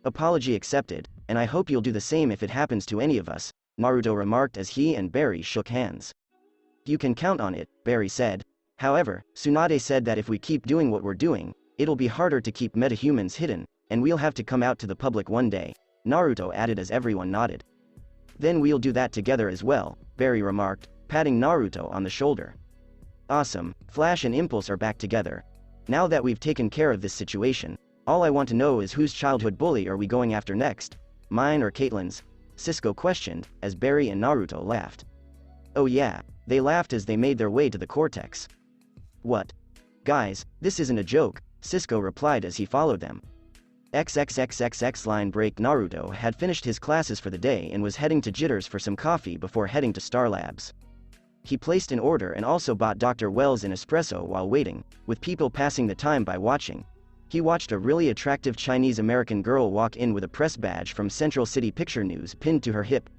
Apology accepted, and I hope you'll do the same if it happens to any of us, Naruto remarked as he and Barry shook hands. You can count on it, Barry said. However, Tsunade said that if we keep doing what we're doing, it'll be harder to keep metahumans hidden, and we'll have to come out to the public one day, Naruto added as everyone nodded. Then we'll do that together as well, Barry remarked, patting Naruto on the shoulder. Awesome, Flash and Impulse are back together. Now that we've taken care of this situation, all I want to know is whose childhood bully are we going after next? Mine or Caitlin's? Cisco questioned, as Barry and Naruto laughed. Oh yeah, they laughed as they made their way to the cortex. What? Guys, this isn't a joke, Cisco replied as he followed them. XXXXX line break. Naruto had finished his classes for the day and was heading to Jitters for some coffee before heading to Star Labs. He placed an order and also bought Dr. Wells an espresso while waiting, with people passing the time by watching. He watched a really attractive Chinese-American girl walk in with a press badge from Central City Picture News pinned to her hip.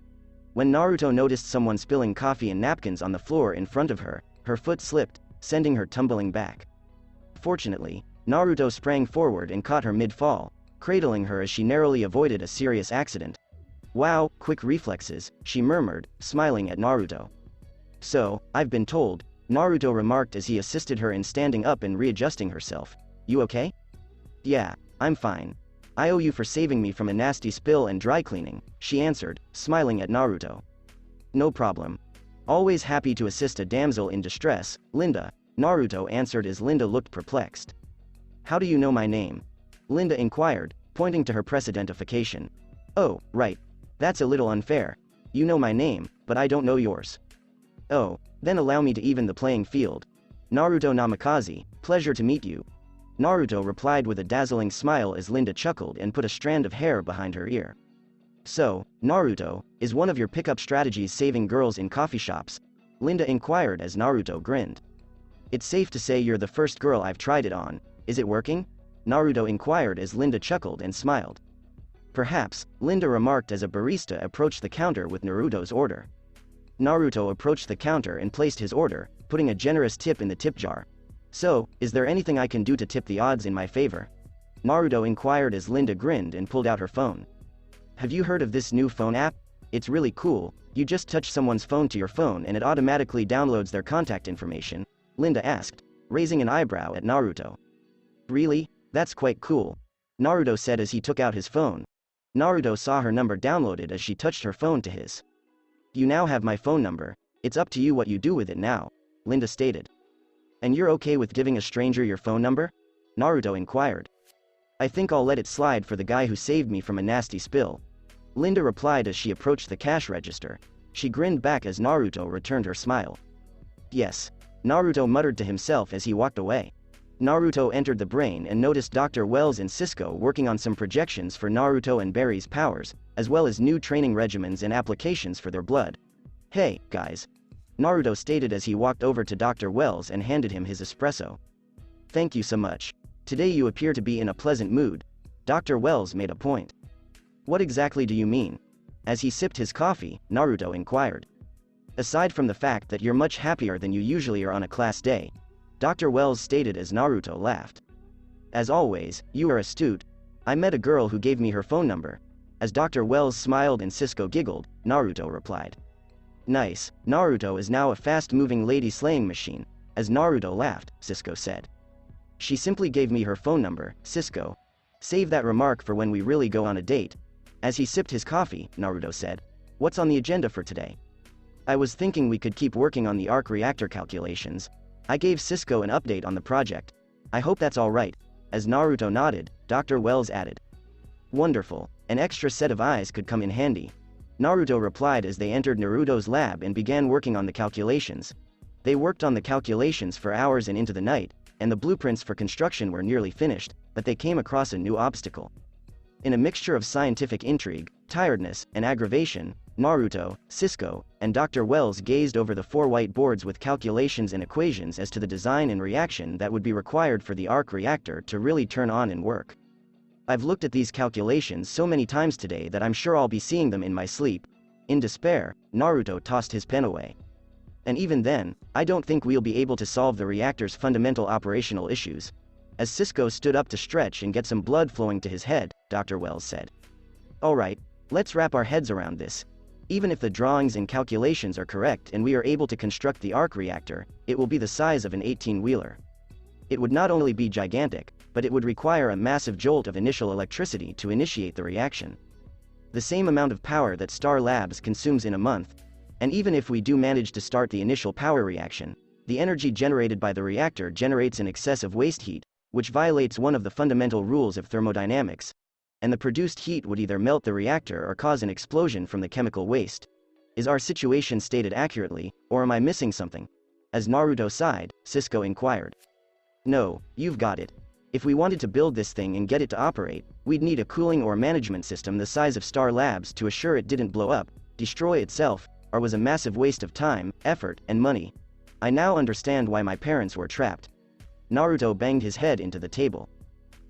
When Naruto noticed someone spilling coffee and napkins on the floor in front of her, her foot slipped, sending her tumbling back. Fortunately, Naruto sprang forward and caught her mid-fall, cradling her as she narrowly avoided a serious accident. Wow, quick reflexes, she murmured, smiling at Naruto. So, I've been told, Naruto remarked as he assisted her in standing up and readjusting herself. You okay? Yeah, I'm fine. I owe you for saving me from a nasty spill and dry cleaning, she answered, smiling at Naruto. No problem. Always happy to assist a damsel in distress, Linda, Naruto answered as Linda looked perplexed. How do you know my name? Linda inquired, pointing to her press identification. Oh, right. That's a little unfair. You know my name, but I don't know yours. Oh, then allow me to even the playing field. Naruto Namikaze, pleasure to meet you. Naruto replied with a dazzling smile as Linda chuckled and put a strand of hair behind her ear. So, Naruto, is one of your pickup strategies saving girls in coffee shops? Linda inquired as Naruto grinned. It's safe to say you're the first girl I've tried it on. Is it working? Naruto inquired as Linda chuckled and smiled. Perhaps, Linda remarked as a barista approached the counter with Naruto's order. Naruto approached the counter and placed his order, putting a generous tip in the tip jar. So, is there anything I can do to tip the odds in my favor? Naruto inquired as Linda grinned and pulled out her phone. Have you heard of this new phone app? It's really cool. You just touch someone's phone to your phone and it automatically downloads their contact information, Linda asked, raising an eyebrow at Naruto. Really? That's quite cool. Naruto said as he took out his phone. Naruto saw her number downloaded as she touched her phone to his. You now have my phone number. It's up to you what you do with it now, Linda stated. And you're okay with giving a stranger your phone number? Naruto inquired. I think I'll let it slide for the guy who saved me from a nasty spill. Linda replied as she approached the cash register. She grinned back as Naruto returned her smile. Yes. Naruto muttered to himself as he walked away. Naruto entered the brain and noticed Dr. Wells and Cisco working on some projections for Naruto and Barry's powers, as well as new training regimens and applications for their blood. Hey, guys. Naruto stated as he walked over to Dr. Wells and handed him his espresso. Thank you so much. Today you appear to be in a pleasant mood. Dr. Wells made a point. What exactly do you mean? As he sipped his coffee, Naruto inquired. Aside from the fact that you're much happier than you usually are on a class day, Dr. Wells stated as Naruto laughed. As always, you are astute. I met a girl who gave me her phone number. As Dr. Wells smiled and Cisco giggled, Naruto replied. Nice, Naruto is now a fast-moving lady slaying machine. As Naruto laughed, Cisco said. She simply gave me her phone number, Cisco. Save that remark for when we really go on a date. As he sipped his coffee, Naruto said. What's on the agenda for today? I was thinking we could keep working on the Arc Reactor calculations. I gave Cisco an update on the project. I hope that's alright. As Naruto nodded, Dr. Wells added. Wonderful, an extra set of eyes could come in handy. Naruto replied as they entered Naruto's lab and began working on the calculations. They worked on the calculations for hours and into the night, and the blueprints for construction were nearly finished, but they came across a new obstacle. In a mixture of scientific intrigue, tiredness, and aggravation, Naruto, Cisco, and Dr. Wells gazed over the 4 white boards with calculations and equations as to the design and reaction that would be required for the Arc Reactor to really turn on and work. I've looked at these calculations so many times today that I'm sure I'll be seeing them in my sleep. In despair, Naruto tossed his pen away. And even then, I don't think we'll be able to solve the reactor's fundamental operational issues. As Cisco stood up to stretch and get some blood flowing to his head, Dr. Wells said. Alright, let's wrap our heads around this. Even if the drawings and calculations are correct and we are able to construct the Arc Reactor, it will be the size of an 18-wheeler. It would not only be gigantic, but it would require a massive jolt of initial electricity to initiate the reaction. The same amount of power that Star Labs consumes in a month. And even if we do manage to start the initial power reaction, the energy generated by the reactor generates an excess of waste heat, which violates one of the fundamental rules of thermodynamics, and the produced heat would either melt the reactor or cause an explosion from the chemical waste. Is our situation stated accurately, or am I missing something? As Naruto sighed, Cisco inquired. No, you've got it. If we wanted to build this thing and get it to operate, we'd need a cooling or management system the size of Star Labs to assure it didn't blow up, destroy itself, or was a massive waste of time, effort, and money. I now understand why my parents were trapped. Naruto banged his head into the table.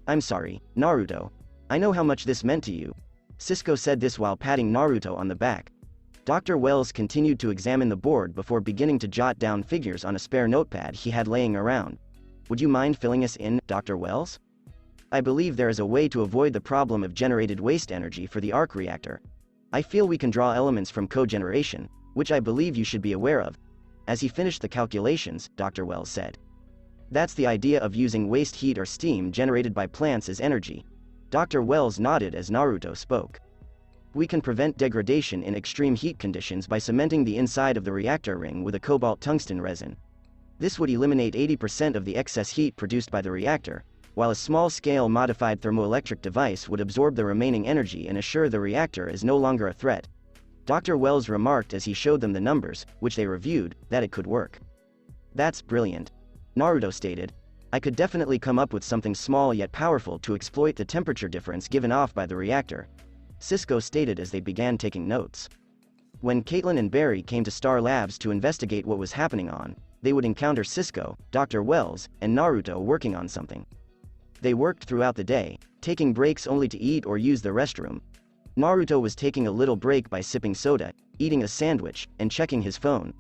I'm sorry, Naruto. I know how much this meant to you. Cisco said this while patting Naruto on the back. Dr. Wells continued to examine the board before beginning to jot down figures on a spare notepad he had laying around. Would you mind filling us in, Dr. Wells? I believe there is a way to avoid the problem of generated waste energy for the Arc Reactor. I feel we can draw elements from cogeneration, which I believe you should be aware of. As he finished the calculations, Dr. Wells said. That's the idea of using waste heat or steam generated by plants as energy. Dr. Wells nodded as Naruto spoke. We can prevent degradation in extreme heat conditions by cementing the inside of the reactor ring with a cobalt tungsten resin. This would eliminate 80% of the excess heat produced by the reactor, while a small-scale modified thermoelectric device would absorb the remaining energy and assure the reactor is no longer a threat. Dr. Wells remarked as he showed them the numbers, which they reviewed, that it could work. That's brilliant. Naruto stated. I could definitely come up with something small yet powerful to exploit the temperature difference given off by the reactor. Cisco stated as they began taking notes. When Caitlin and Barry came to Star Labs to investigate what was happening on, they would encounter Cisco, Dr. Wells, and Naruto working on something. They worked throughout the day, taking breaks only to eat or use the restroom. Naruto was taking a little break by sipping soda, eating a sandwich, and checking his phone.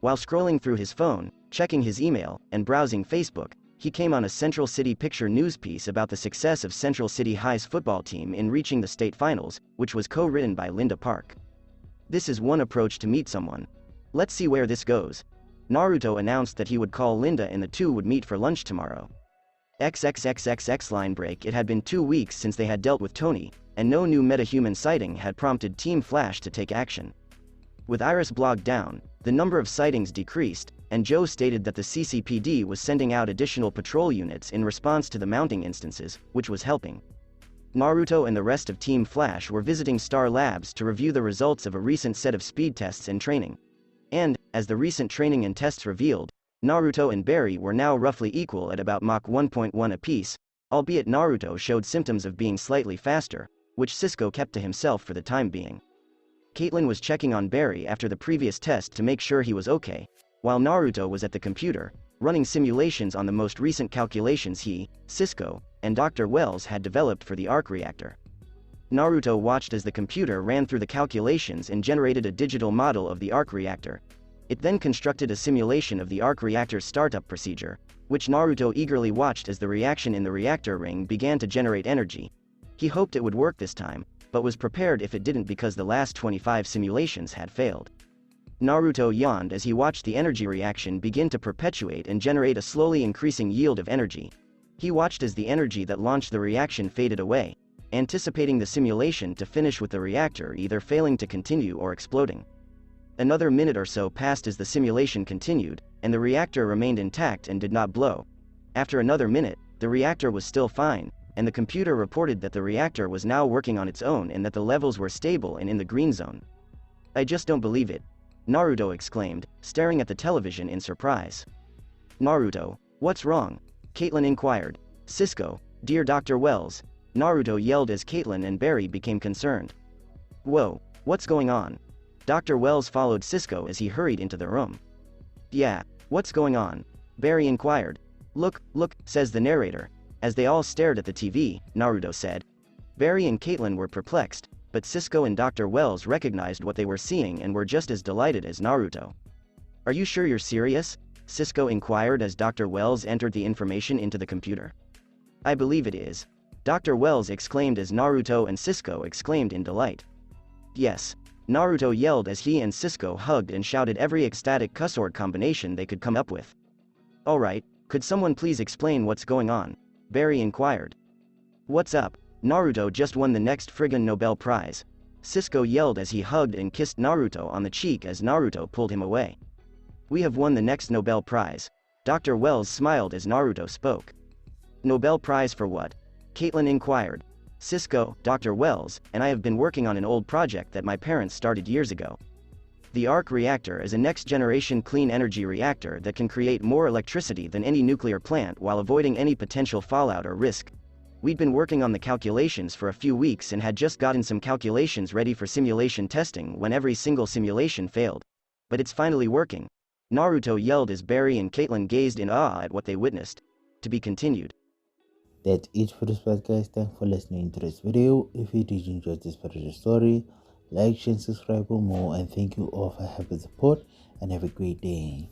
While scrolling through his phone, checking his email, and browsing Facebook, he came on a Central City Picture news piece about the success of Central City High's football team in reaching the state finals, which was co-written by Linda Park. This is one approach to meet someone. Let's see where this goes. Naruto announced that he would call Linda and the two would meet for lunch tomorrow. XXXXX line break. It had been 2 weeks since they had dealt with Tony, and no new metahuman sighting had prompted Team Flash to take action. With Iris blogged down, the number of sightings decreased, and Joe stated that the CCPD was sending out additional patrol units in response to the mounting instances, which was helping. Naruto and the rest of Team Flash were visiting Star Labs to review the results of a recent set of speed tests and training. And, as the recent training and tests revealed, Naruto and Barry were now roughly equal at about Mach 1.1 apiece, albeit Naruto showed symptoms of being slightly faster, which Cisco kept to himself for the time being. Caitlin was checking on Barry after the previous test to make sure he was okay, while Naruto was at the computer, running simulations on the most recent calculations he, Cisco, and Dr. Wells had developed for the Arc Reactor. Naruto watched as the computer ran through the calculations and generated a digital model of the Arc Reactor. It then constructed a simulation of the Arc Reactor's startup procedure, which Naruto eagerly watched as the reaction in the reactor ring began to generate energy. He hoped it would work this time, but was prepared if it didn't because the last 25 simulations had failed. Naruto yawned as he watched the energy reaction begin to perpetuate and generate a slowly increasing yield of energy. He watched as the energy that launched the reaction faded away, anticipating the simulation to finish with the reactor either failing to continue or exploding. Another minute or so passed as the simulation continued, and the reactor remained intact and did not blow. After another minute, the reactor was still fine, and the computer reported that the reactor was now working on its own and that the levels were stable and in the green zone. "I just don't believe it," Naruto exclaimed, staring at the television in surprise. "Naruto, what's wrong?" Caitlin inquired. "Cisco, dear Dr. Wells," Naruto yelled as Caitlin and Barry became concerned. "Whoa, what's going on?" Dr. Wells followed Cisco as he hurried into the room. "Yeah, what's going on?" Barry inquired. Look, says the narrator. As they all stared at the TV, Naruto said. Barry and Caitlin were perplexed, but Cisco and Dr. Wells recognized what they were seeing and were just as delighted as Naruto. "Are you sure you're serious?" Cisco inquired as Dr. Wells entered the information into the computer. "I believe it is," Dr. Wells exclaimed as Naruto and Cisco exclaimed in delight. "Yes," Naruto yelled as he and Cisco hugged and shouted every ecstatic cussword combination they could come up with. "Alright, could someone please explain what's going on?" Barry inquired. "What's up? Naruto just won the next friggin' Nobel Prize," Cisco yelled as he hugged and kissed Naruto on the cheek as Naruto pulled him away. "We have won the next Nobel Prize." Dr. Wells smiled as Naruto spoke. "Nobel Prize for what?" Caitlin inquired. "Cisco, Dr. Wells, and I have been working on an old project that my parents started years ago. The Arc Reactor is a next-generation clean energy reactor that can create more electricity than any nuclear plant while avoiding any potential fallout or risk. We'd been working on the calculations for a few weeks and had just gotten some calculations ready for simulation testing when every single simulation failed. But it's finally working," Naruto yelled as Barry and Caitlin gazed in awe at what they witnessed. To be continued. That's it for this podcast. Thanks for listening to this video. If you did enjoy this part of the story, like, share, and subscribe for more. And thank you all for helping support and have a great day.